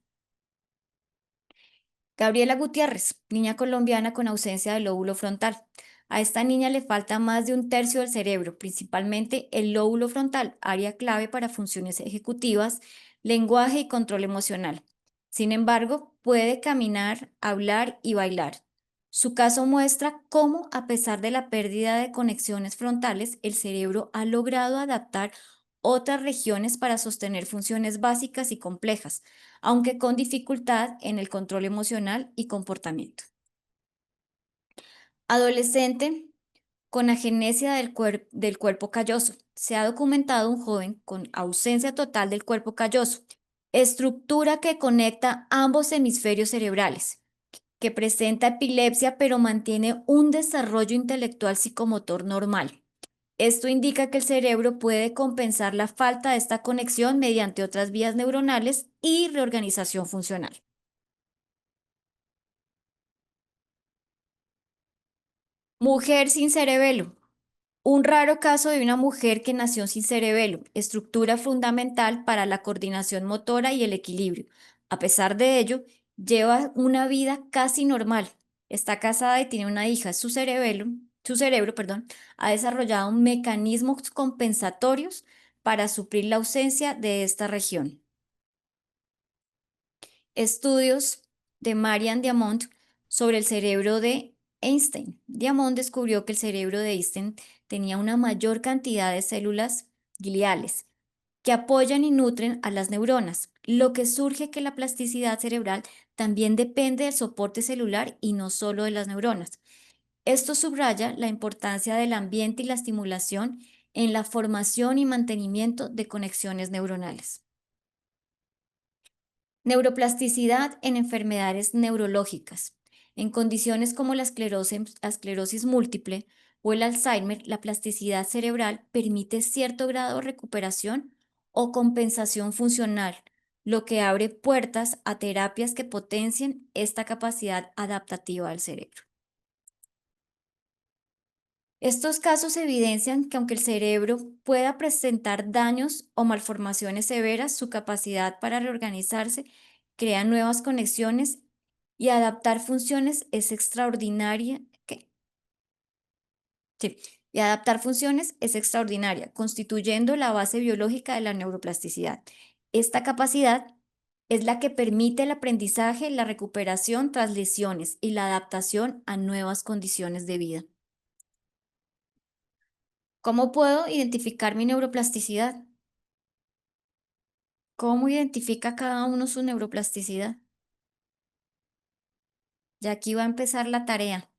Gabriela Gutiérrez, niña colombiana con ausencia del lóbulo frontal. A esta niña le falta más de un tercio del cerebro, principalmente el lóbulo frontal, área clave para funciones ejecutivas, lenguaje y control emocional. Sin embargo, puede caminar, hablar y bailar. Su caso muestra cómo, a pesar de la pérdida de conexiones frontales, el cerebro ha logrado adaptar otras regiones para sostener funciones básicas y complejas, aunque con dificultad en el control emocional y comportamiento. Adolescente con agenesia del cuerpo calloso. Se ha documentado un joven con ausencia total del cuerpo calloso, estructura que conecta ambos hemisferios cerebrales, que presenta epilepsia pero mantiene un desarrollo intelectual psicomotor normal. Esto indica que el cerebro puede compensar la falta de esta conexión mediante otras vías neuronales y reorganización funcional. Mujer sin cerebelo. Un raro caso de una mujer que nació sin cerebelo, estructura fundamental para la coordinación motora y el equilibrio. A pesar de ello, lleva una vida casi normal. Está casada y tiene una hija. Su cerebro, ha desarrollado mecanismos compensatorios para suplir la ausencia de esta región. Estudios de Marianne Diamond sobre el cerebro de Einstein. Diamond descubrió que el cerebro de Einstein tenía una mayor cantidad de células gliales que apoyan y nutren a las neuronas, lo que surge que la plasticidad cerebral también depende del soporte celular y no solo de las neuronas. Esto subraya la importancia del ambiente y la estimulación en la formación y mantenimiento de conexiones neuronales. Neuroplasticidad en enfermedades neurológicas. En condiciones como la esclerosis múltiple o el Alzheimer, la plasticidad cerebral permite cierto grado de recuperación o compensación funcional, lo que abre puertas a terapias que potencien esta capacidad adaptativa del cerebro. Estos casos evidencian que aunque el cerebro pueda presentar daños o malformaciones severas, su capacidad para reorganizarse, crear nuevas conexiones y adaptar funciones es extraordinaria. Y adaptar funciones es extraordinaria, constituyendo la base biológica de la neuroplasticidad. Esta capacidad es la que permite el aprendizaje, la recuperación tras lesiones y la adaptación a nuevas condiciones de vida. ¿Cómo puedo identificar mi neuroplasticidad? ¿Cómo identifica cada uno su neuroplasticidad? Y aquí va a empezar la tarea.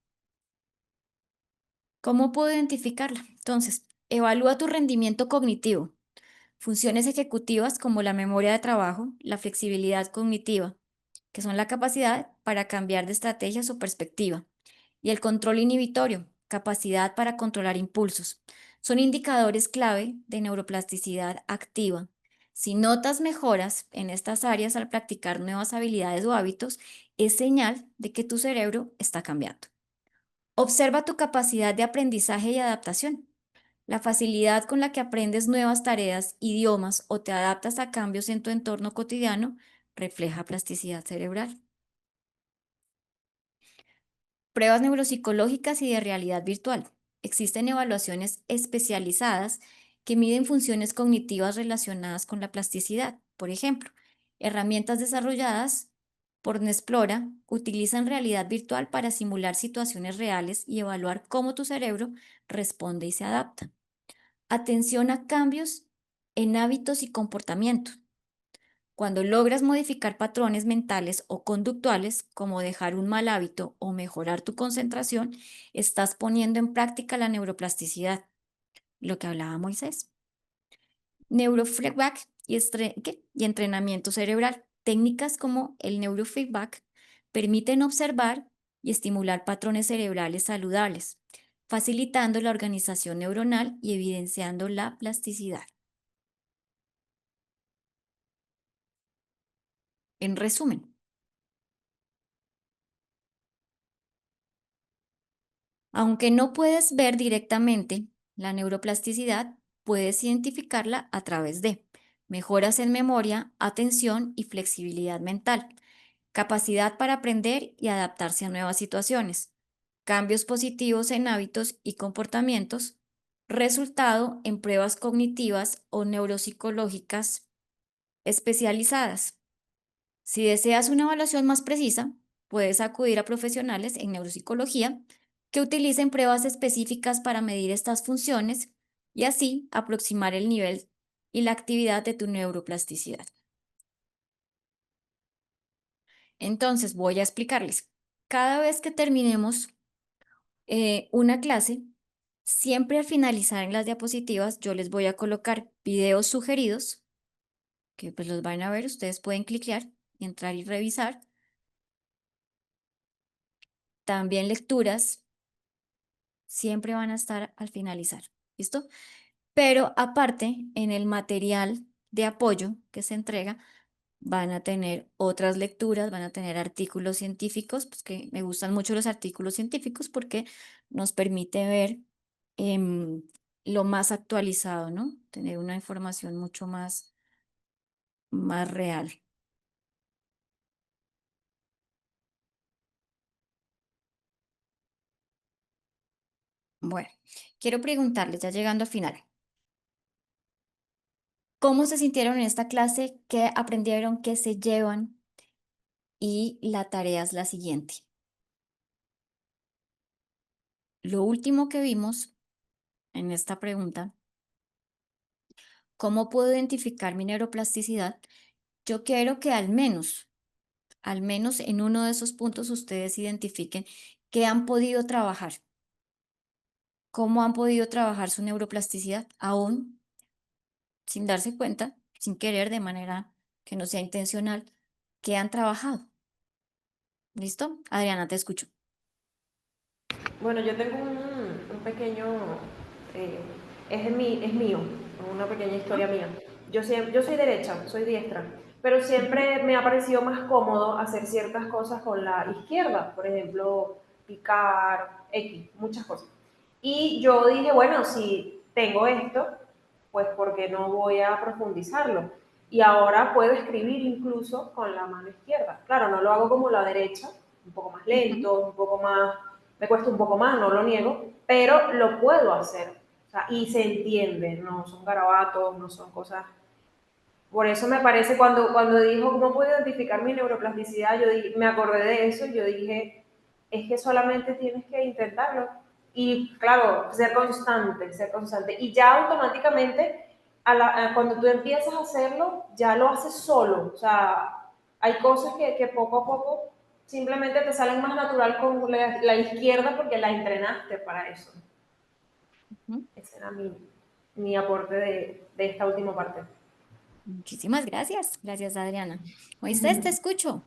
¿Cómo puedo identificarla? Entonces, evalúa tu rendimiento cognitivo, funciones ejecutivas como la memoria de trabajo, la flexibilidad cognitiva, que son la capacidad para cambiar de estrategias o perspectiva, y el control inhibitorio, capacidad para controlar impulsos. Son indicadores clave de neuroplasticidad activa. Si notas mejoras en estas áreas al practicar nuevas habilidades o hábitos, es señal de que tu cerebro está cambiando. Observa tu capacidad de aprendizaje y adaptación. La facilidad con la que aprendes nuevas tareas, idiomas o te adaptas a cambios en tu entorno cotidiano refleja plasticidad cerebral. Pruebas neuropsicológicas y de realidad virtual. Existen evaluaciones especializadas que miden funciones cognitivas relacionadas con la plasticidad. Por ejemplo, herramientas desarrolladas por Nesplora utilizan realidad virtual para simular situaciones reales y evaluar cómo tu cerebro responde y se adapta. Atención a cambios en hábitos y comportamientos. Cuando logras modificar patrones mentales o conductuales, como dejar un mal hábito o mejorar tu concentración, estás poniendo en práctica la neuroplasticidad, lo que hablaba Moisés. Neurofeedback y entrenamiento cerebral. Técnicas como el neurofeedback permiten observar y estimular patrones cerebrales saludables, facilitando la organización neuronal y evidenciando la plasticidad. En resumen, Aunque no puedes ver directamente la neuroplasticidad, puedes identificarla a través de mejoras en memoria, atención y flexibilidad mental, capacidad para aprender y adaptarse a nuevas situaciones, cambios positivos en hábitos y comportamientos, resultado en pruebas cognitivas o neuropsicológicas especializadas. Si deseas una evaluación más precisa, puedes acudir a profesionales en neuropsicología que utilicen pruebas específicas para medir estas funciones y así aproximar el nivel y la actividad de tu neuroplasticidad. Entonces, voy a explicarles. Cada vez que terminemos una clase, siempre al finalizar en las diapositivas, yo les voy a colocar videos sugeridos, que pues los van a ver, ustedes pueden cliquear, entrar y revisar. También lecturas, siempre van a estar al finalizar, ¿listo? Pero aparte, en el material de apoyo que se entrega, van a tener otras lecturas, van a tener artículos científicos, pues que me gustan mucho los artículos científicos porque nos permite ver em, lo más actualizado, ¿no? Tener una información mucho más real. Bueno, quiero preguntarles, ya llegando al final, ¿cómo se sintieron en esta clase? ¿Qué aprendieron? ¿Qué se llevan? Y la tarea es la siguiente. Lo último que vimos en esta pregunta, ¿cómo puedo identificar mi neuroplasticidad? Yo quiero que al menos en uno de esos puntos ustedes identifiquen qué han podido trabajar, cómo han podido trabajar su neuroplasticidad, aún sin darse cuenta, sin querer, de manera que no sea intencional, qué han trabajado. ¿Listo? Adriana, te escucho. Bueno, yo tengo un pequeño, es mío, una pequeña historia mía. Yo soy derecha, soy diestra, pero siempre me ha parecido más cómodo hacer ciertas cosas con la izquierda, por ejemplo, picar, X, muchas cosas. Y yo dije, bueno, si tengo esto, pues ¿por qué no voy a profundizarlo? Y ahora puedo escribir incluso con la mano izquierda. Claro, no lo hago como la derecha, un poco más lento, un poco más, me cuesta un poco más, no lo niego, pero lo puedo hacer. O sea, y se entiende, no son garabatos, no son cosas. Por eso me parece, cuando dijo, ¿cómo puedo identificar mi neuroplasticidad? Me acordé de eso y yo dije, es que solamente tienes que intentarlo. Y claro, ser constante, ser constante. Y ya automáticamente, cuando tú empiezas a hacerlo, ya lo haces solo. O sea, hay cosas que poco a poco simplemente te salen más natural con la izquierda porque la entrenaste para eso. Ese era mi aporte de esta última parte. Muchísimas gracias. Gracias, Adriana. Moisés, te escucho.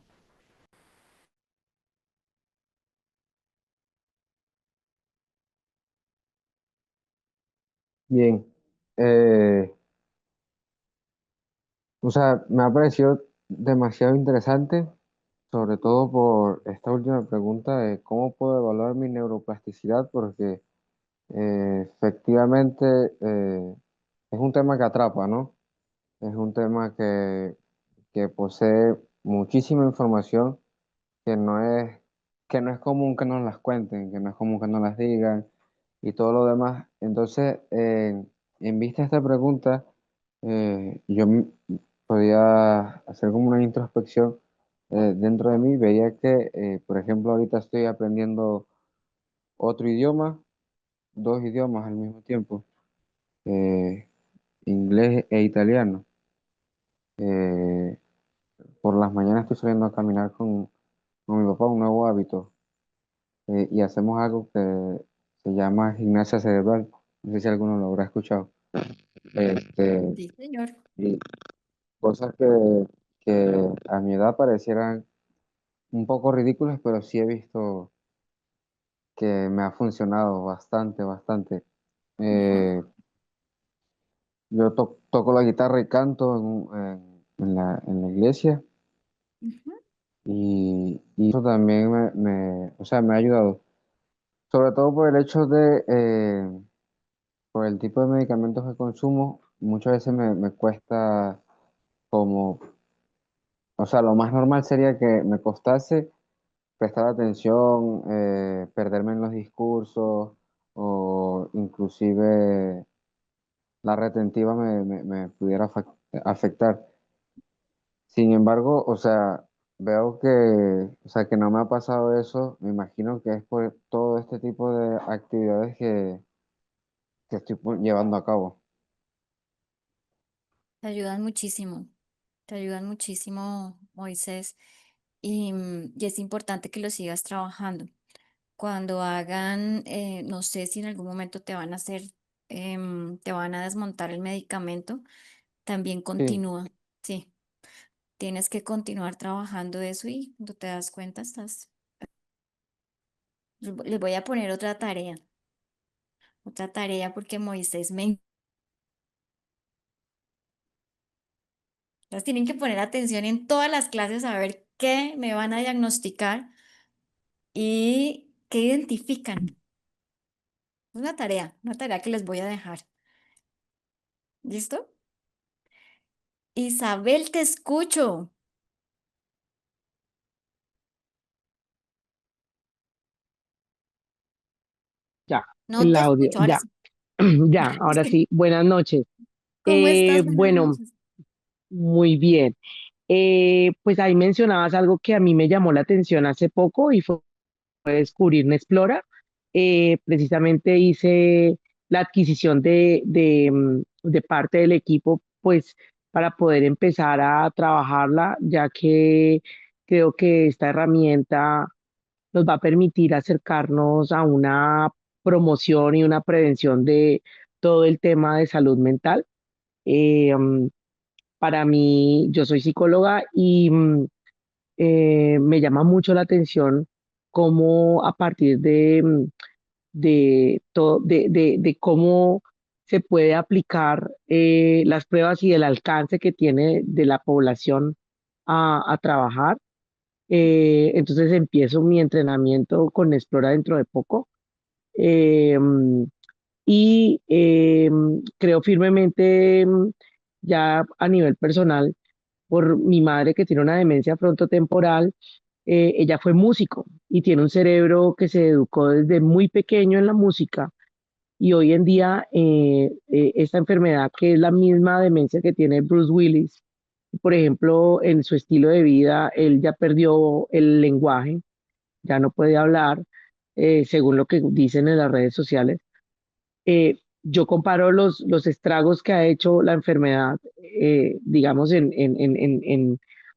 Bien. O sea, me ha parecido demasiado interesante, sobre todo por esta última pregunta de cómo puedo evaluar mi neuroplasticidad, porque efectivamente es un tema que atrapa, ¿no? Es un tema que posee muchísima información que que no es común que nos las cuenten, que no es común que nos las digan y todo lo demás. Entonces, en vista de esta pregunta, podía hacer como una introspección dentro de mí. Veía que, por ejemplo, ahorita estoy aprendiendo otro idioma, dos idiomas al mismo tiempo, eh, inglés e italiano. Eh, por las mañanas estoy saliendo a caminar con mi papá, un nuevo hábito, y hacemos algo que se llama gimnasia cerebral. No sé si alguno lo habrá escuchado. Este, Sí, señor. y cosas que a mi edad parecieran un poco ridículas, pero sí he visto que me ha funcionado bastante, bastante. Eh, yo toco la guitarra y canto en la iglesia, y eso también o sea, me ha ayudado. sobre todo por el hecho de, por el tipo de medicamentos que consumo, muchas veces me cuesta como, o sea, lo más normal sería que me costase prestar atención, perderme en los discursos o inclusive la retentiva me pudiera afectar. Sin embargo, o sea, veo que, o sea, que no me ha pasado eso. Me imagino que es por todo este tipo de actividades que estoy llevando a cabo. Te ayudan muchísimo, te ayudan muchísimo, Moisés, y es importante que lo sigas trabajando. Cuando hagan, no sé si en algún momento te van a hacer, te van a desmontar el medicamento, también Sí, continúa, sí, tienes que continuar trabajando eso y cuando te das cuenta estás, les voy a poner otra tarea porque Moisés entonces tienen que poner atención en todas las clases a ver qué me van a diagnosticar y qué identifican. Es una tarea que les voy a dejar. ¿Listo? Isabel, te escucho. Ya, No el te audio, escucho, ahora ya, sí. ya, ahora sí, buenas noches. ¿Cómo estás? Buenas Bueno, noches. muy bien. Pues ahí mencionabas algo que a mí me llamó la atención hace poco y fue descubrir Nexplora. Precisamente hice la adquisición de parte del equipo, pues para poder empezar a trabajarla, ya que creo que esta herramienta nos va a permitir acercarnos a una promoción y una prevención de todo el tema de salud mental. Eh, mm, para mí, yo soy psicóloga y me llama mucho la atención cómo a partir de cómo se puede aplicar las pruebas y el alcance que tiene de la población a trabajar. Entonces empiezo mi entrenamiento con Explora dentro de poco. Eh, Creo firmemente, ya a nivel personal, por mi madre que tiene una demencia frontotemporal. Ella fue músico y tiene un cerebro que se educó desde muy pequeño en la música y hoy en día esta enfermedad, que es la misma demencia que tiene Bruce Willis, por ejemplo, en su estilo de vida, él ya perdió el lenguaje, ya no puede hablar, según lo que dicen en las redes sociales. Yo comparo los estragos que ha hecho la enfermedad, digamos,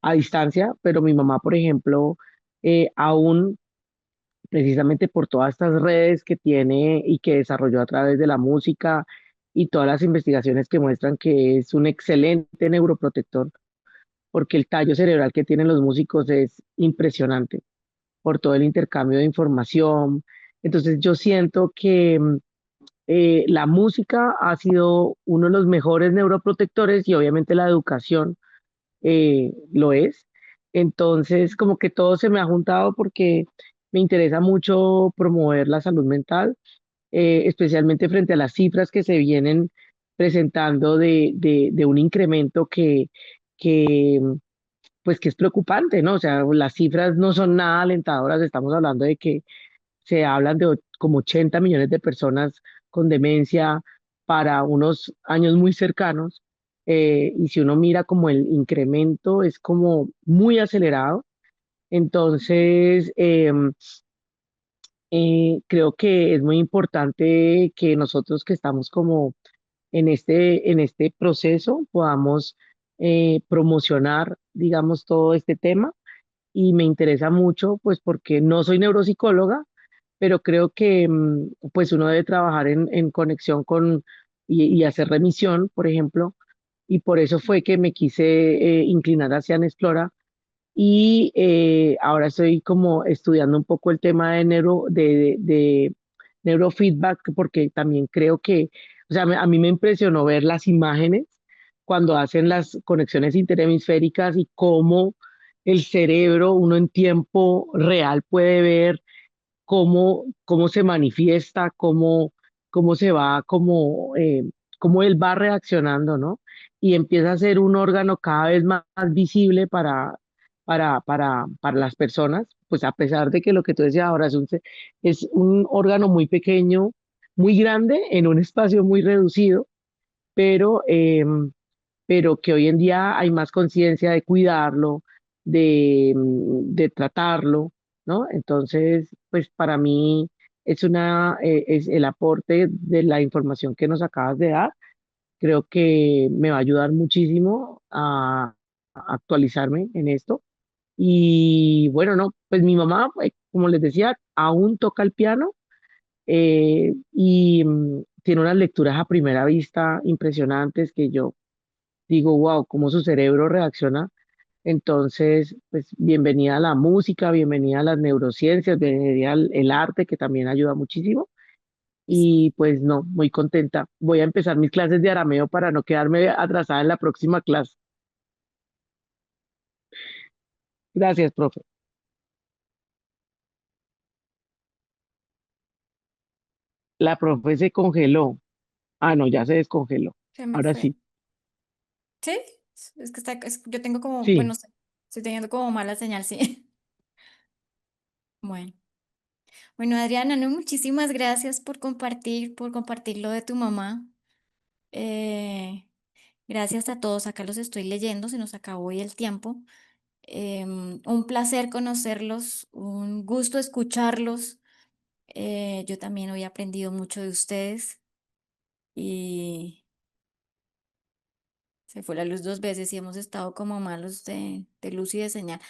a distancia, pero mi mamá, por ejemplo, aún precisamente por todas estas redes que tiene y que desarrolló a través de la música y todas las investigaciones que muestran que es un excelente neuroprotector, porque el tallo cerebral que tienen los músicos es impresionante por todo el intercambio de información. Entonces yo siento que la música ha sido uno de los mejores neuroprotectores y obviamente la educación lo es. Entonces, como que todo se me ha juntado porque me interesa mucho promover la salud mental, especialmente frente a las cifras que se vienen presentando de un incremento que, pues, que es preocupante, ¿no? O sea, las cifras no son nada alentadoras. Estamos hablando de que se hablan de como 80 millones de personas con demencia para unos años muy cercanos. Y si uno mira como el incremento es como muy acelerado. Entonces, creo que es muy importante que nosotros que estamos como en este proceso podamos promocionar, digamos, todo este tema. Y me interesa mucho, pues porque no soy neuropsicóloga, pero creo que pues uno debe trabajar en conexión con y hacer remisión, por ejemplo, y por eso fue que me quise inclinar hacia Explora y ahora estoy como estudiando un poco el tema de neurofeedback, porque también creo que, o sea, a mí me impresionó ver las imágenes cuando hacen las conexiones interhemisféricas y cómo el cerebro, uno en tiempo real puede ver cómo se manifiesta, cómo se va, cómo él va reaccionando, ¿no? Y empieza a ser un órgano cada vez más visible para las personas, pues a pesar de que lo que tú decías ahora es un órgano muy pequeño, muy grande, en un espacio muy reducido, pero, pero que hoy en día hay más conciencia de cuidarlo, de tratarlo, ¿no? Entonces, pues para mí es el aporte de la información que nos acabas de dar. Creo que me va a ayudar muchísimo a actualizarme en esto. Y bueno, no, pues mi mamá, como les decía, aún toca el piano y tiene unas lecturas a primera vista impresionantes que yo digo, wow, cómo su cerebro reacciona. Entonces, pues bienvenida a la música, bienvenida a las neurociencias, bienvenida al el arte que también ayuda muchísimo. Y pues no, muy contenta. Voy a empezar mis clases de arameo para no quedarme atrasada en la próxima clase. Gracias, profe. La profe se congeló. Ah, no, ya se descongeló. Se me Ahora fue. sí. ¿Sí? Es que yo tengo como, Sí. bueno, estoy teniendo como mala señal, sí. Bueno. Bueno, Adriana, no, muchísimas gracias por compartir lo de tu mamá. Eh, gracias a todos, acá los estoy leyendo, se nos acabó hoy el tiempo. Un placer conocerlos, un gusto escucharlos. Yo también hoy he aprendido mucho de ustedes y se fue la luz 2 veces y hemos estado como malos de luz y de señal.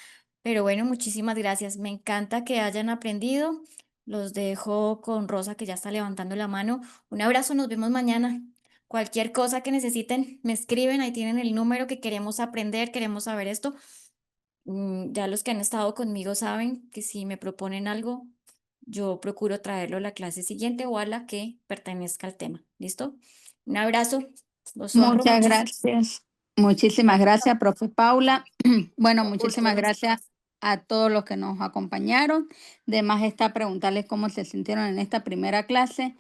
Pero bueno, muchísimas gracias. Me encanta que hayan aprendido. Los dejo con Rosa, que ya está levantando la mano. Un abrazo, nos vemos mañana. Cualquier cosa que necesiten, me escriben, ahí tienen el número que queremos aprender, queremos saber esto. Ya los que han estado conmigo saben que si me proponen algo, yo procuro traerlo a la clase siguiente o a la que pertenezca al tema. ¿Listo? Un abrazo, los honro Muchas muchísimo. gracias. Muchísimas gracias, profe Paula. Bueno, muchísimas Gusto, Rosa. gracias a todos los que nos acompañaron. De más está preguntarles cómo se sintieron en esta primera clase.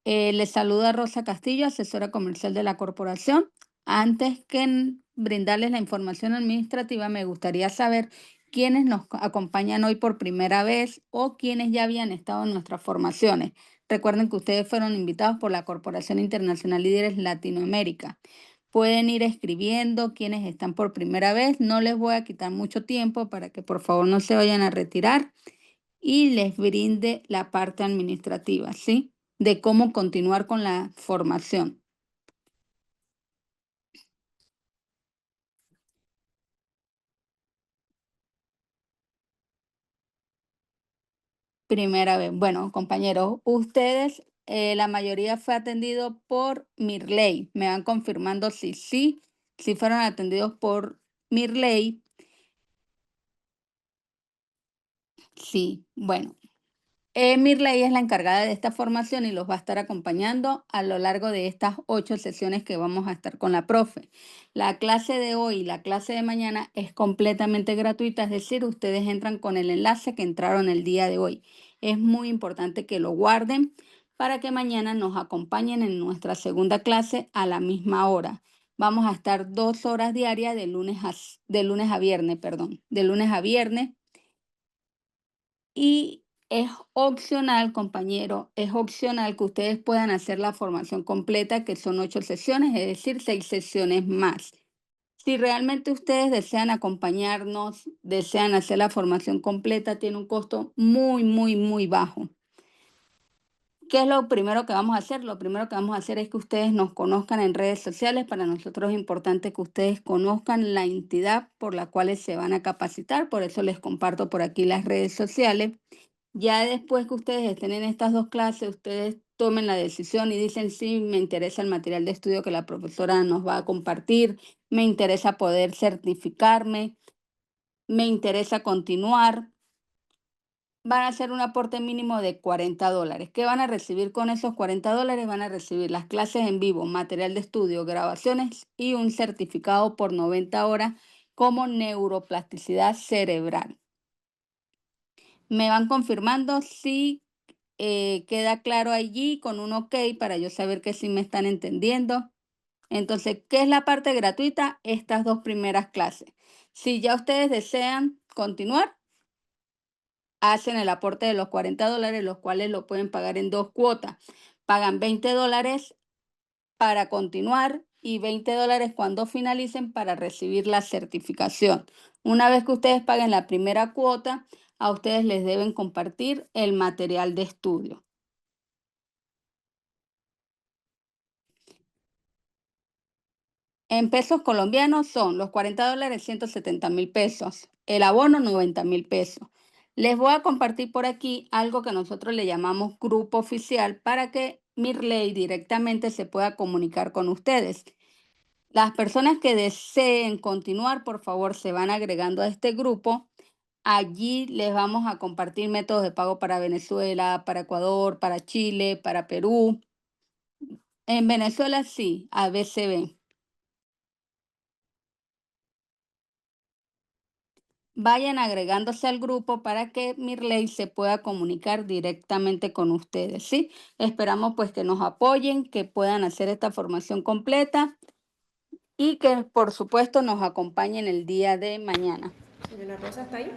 Les saluda Rosa Castillo, asesora comercial de la corporación. Antes que brindarles la información administrativa, me gustaría saber quiénes nos acompañan hoy por primera vez o quiénes ya habían estado en nuestras formaciones. Recuerden que ustedes fueron invitados por la Corporación Internacional Líderes Latinoamérica. Pueden ir escribiendo quienes están por primera vez. No les voy a quitar mucho tiempo para que por favor no se vayan a retirar y les brinde la parte administrativa, ¿sí? De cómo continuar con la formación. Primera vez. Bueno, compañeros, ustedes, la mayoría fue atendido por Mirley. Me van confirmando si fueron atendidos por Mirley. Sí, bueno. Mirley es la encargada de esta formación y los va a estar acompañando a lo largo de estas 8 sesiones que vamos a estar con la profe. La clase de hoy y la clase de mañana es completamente gratuita, es decir, ustedes entran con el enlace que entraron el día de hoy. Es muy importante que lo guarden para que mañana nos acompañen en nuestra segunda clase a la misma hora. Vamos a estar 2 horas diarias de lunes a viernes, de lunes a viernes. Y es opcional, compañero, es opcional que ustedes puedan hacer la formación completa, que son 8 sesiones, es decir, 6 sesiones más. Si realmente ustedes desean acompañarnos, desean hacer la formación completa, tiene un costo muy, muy, muy bajo. ¿Qué es lo primero que vamos a hacer? Lo primero que vamos a hacer es que ustedes nos conozcan en redes sociales. Para nosotros es importante que ustedes conozcan la entidad por la cual se van a capacitar. Por eso les comparto por aquí las redes sociales. Ya después que ustedes estén en estas 2 clases, ustedes tomen la decisión y dicen, sí, me interesa el material de estudio que la profesora nos va a compartir, me interesa poder certificarme, me interesa continuar. Van a hacer un aporte mínimo de $40. ¿Qué van a recibir con esos $40? Van a recibir las clases en vivo, material de estudio, grabaciones y un certificado por 90 horas como neuroplasticidad cerebral. Me van confirmando si queda claro allí con un OK para yo saber que sí me están entendiendo. Entonces, ¿qué es la parte gratuita? Estas 2 primeras clases. Si ya ustedes desean continuar, hacen el aporte de los $40, los cuales lo pueden pagar en 2 cuotas. Pagan $20 para continuar y $20 cuando finalicen para recibir la certificación. Una vez que ustedes paguen la primera cuota, a ustedes les deben compartir el material de estudio. En pesos colombianos son los $40, 170.000 pesos. El abono, 90.000 pesos. Les voy a compartir por aquí algo que nosotros le llamamos grupo oficial para que Mirley directamente se pueda comunicar con ustedes. Las personas que deseen continuar, por favor, se van agregando a este grupo. Allí les vamos a compartir métodos de pago para Venezuela, para Ecuador, para Chile, para Perú. En Venezuela sí, ABCB. Vayan agregándose al grupo para que Mirley se pueda comunicar directamente con ustedes, ¿sí? Esperamos pues que nos apoyen, que puedan hacer esta formación completa y que por supuesto nos acompañen el día de mañana. Señora Rosa, ¿está ahí?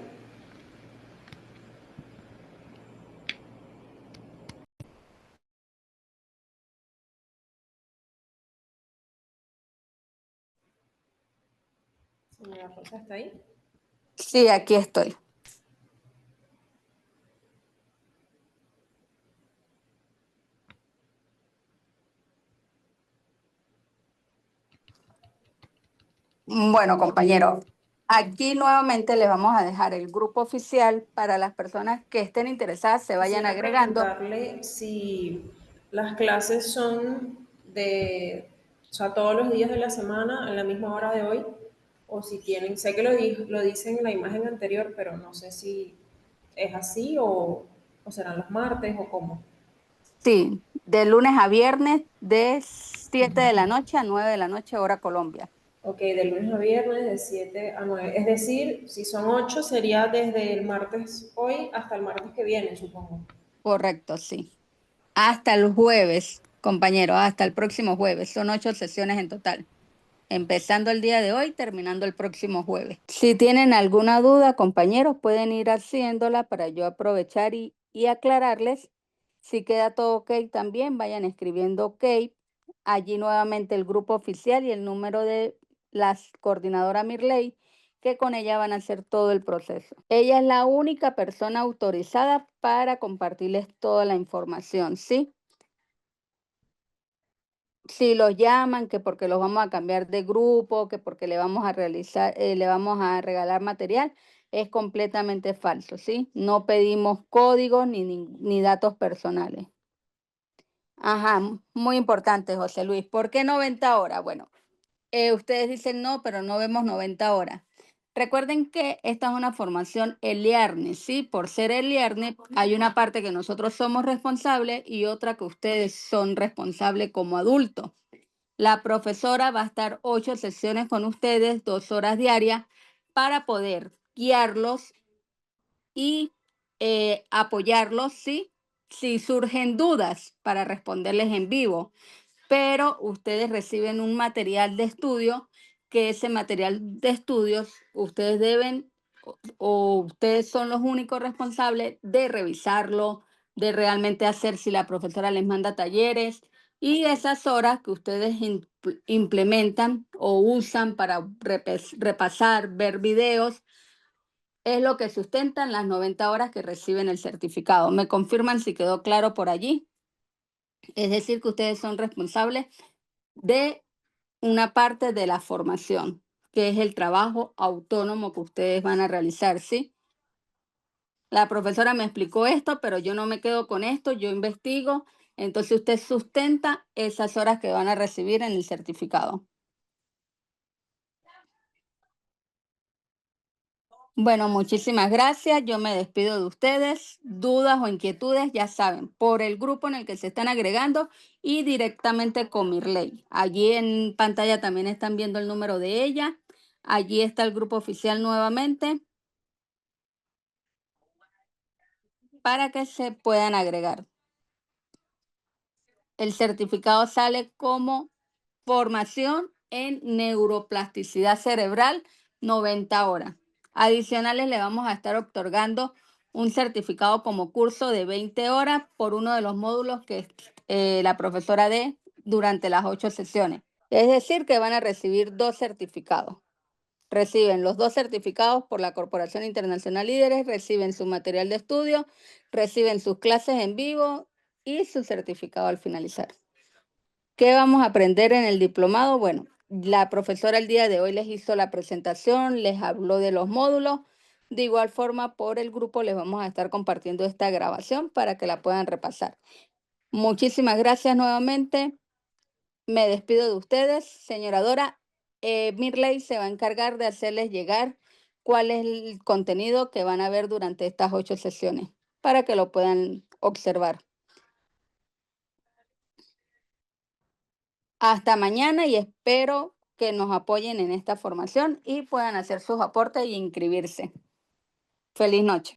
Señora Rosa, ¿está ahí? Sí, aquí estoy. Bueno, compañero, aquí nuevamente les vamos a dejar el grupo oficial para las personas que estén interesadas, se vayan Quisiera agregando. preguntarle si las clases son o sea, todos los días de la semana, en la misma hora de hoy, o si tienen, sé que lo dicen en la imagen anterior, pero no sé si es así o serán los martes o cómo. Sí, de lunes a viernes de 7 de la noche a 9 de la noche, hora Colombia. Ok, de lunes a viernes de 7 a 9. Es decir, si son 8, sería desde el martes hoy hasta el martes que viene, supongo. Correcto, sí. Hasta el jueves, compañero, hasta el próximo jueves. Son 8 sesiones en total. Empezando el día de hoy, terminando el próximo jueves. Si tienen alguna duda, compañeros, pueden ir haciéndola para yo aprovechar y aclararles. Si queda todo OK también, vayan escribiendo OK. Allí nuevamente el grupo oficial y el número de la coordinadora Mirley, que con ella van a hacer todo el proceso. Ella es la única persona autorizada para compartirles toda la información, ¿sí? Si los llaman, que porque los vamos a cambiar de grupo, que porque le vamos a le vamos a regalar material, es completamente falso, ¿sí? No pedimos códigos ni datos personales. Ajá, muy importante, José Luis. ¿Por qué 90 horas? Bueno, ustedes dicen no, pero no vemos 90 horas. Recuerden que esta es una formación ELIARNE, ¿sí? Por ser ELIARNE, hay una parte que nosotros somos responsables y otra que ustedes son responsables como adultos. La profesora va a estar 8 sesiones con ustedes, 2 horas diarias, para poder guiarlos y apoyarlos, ¿sí? Si surgen dudas, para responderles en vivo. Pero ustedes reciben un material de estudio, que ese material de estudios ustedes deben o ustedes son los únicos responsables de revisarlo, de realmente hacer si la profesora les manda talleres y esas horas que ustedes implementan o usan para repasar, ver videos, es lo que sustentan las 90 horas que reciben el certificado. ¿Me confirman si quedó claro por allí? Es decir, que ustedes son responsables de una parte de la formación, que es el trabajo autónomo que ustedes van a realizar, ¿sí? La profesora me explicó esto, pero yo no me quedo con esto, yo investigo, entonces usted sustenta esas horas que van a recibir en el certificado. Bueno, muchísimas gracias. Yo me despido de ustedes. Dudas o inquietudes, ya saben, por el grupo en el que se están agregando y directamente con Mirley. Allí en pantalla también están viendo el número de ella. Allí está el grupo oficial nuevamente. para que se puedan agregar. El certificado sale como formación en neuroplasticidad cerebral, 90 horas. Adicionales, le vamos a estar otorgando un certificado como curso de 20 horas por uno de los módulos que la profesora dé durante las 8 sesiones. Es decir, que van a recibir 2 certificados. Reciben los 2 certificados por la Corporación Internacional Líderes, reciben su material de estudio, reciben sus clases en vivo y su certificado al finalizar. ¿Qué vamos a aprender en el diplomado? Bueno, la profesora el día de hoy les hizo la presentación, les habló de los módulos. De igual forma, por el grupo les vamos a estar compartiendo esta grabación para que la puedan repasar. Muchísimas gracias nuevamente. Me despido de ustedes. Señora Dora, Mirley se va a encargar de hacerles llegar cuál es el contenido que van a ver durante estas 8 sesiones para que lo puedan observar. Hasta mañana y espero que nos apoyen en esta formación y puedan hacer sus aportes y inscribirse. Feliz noche.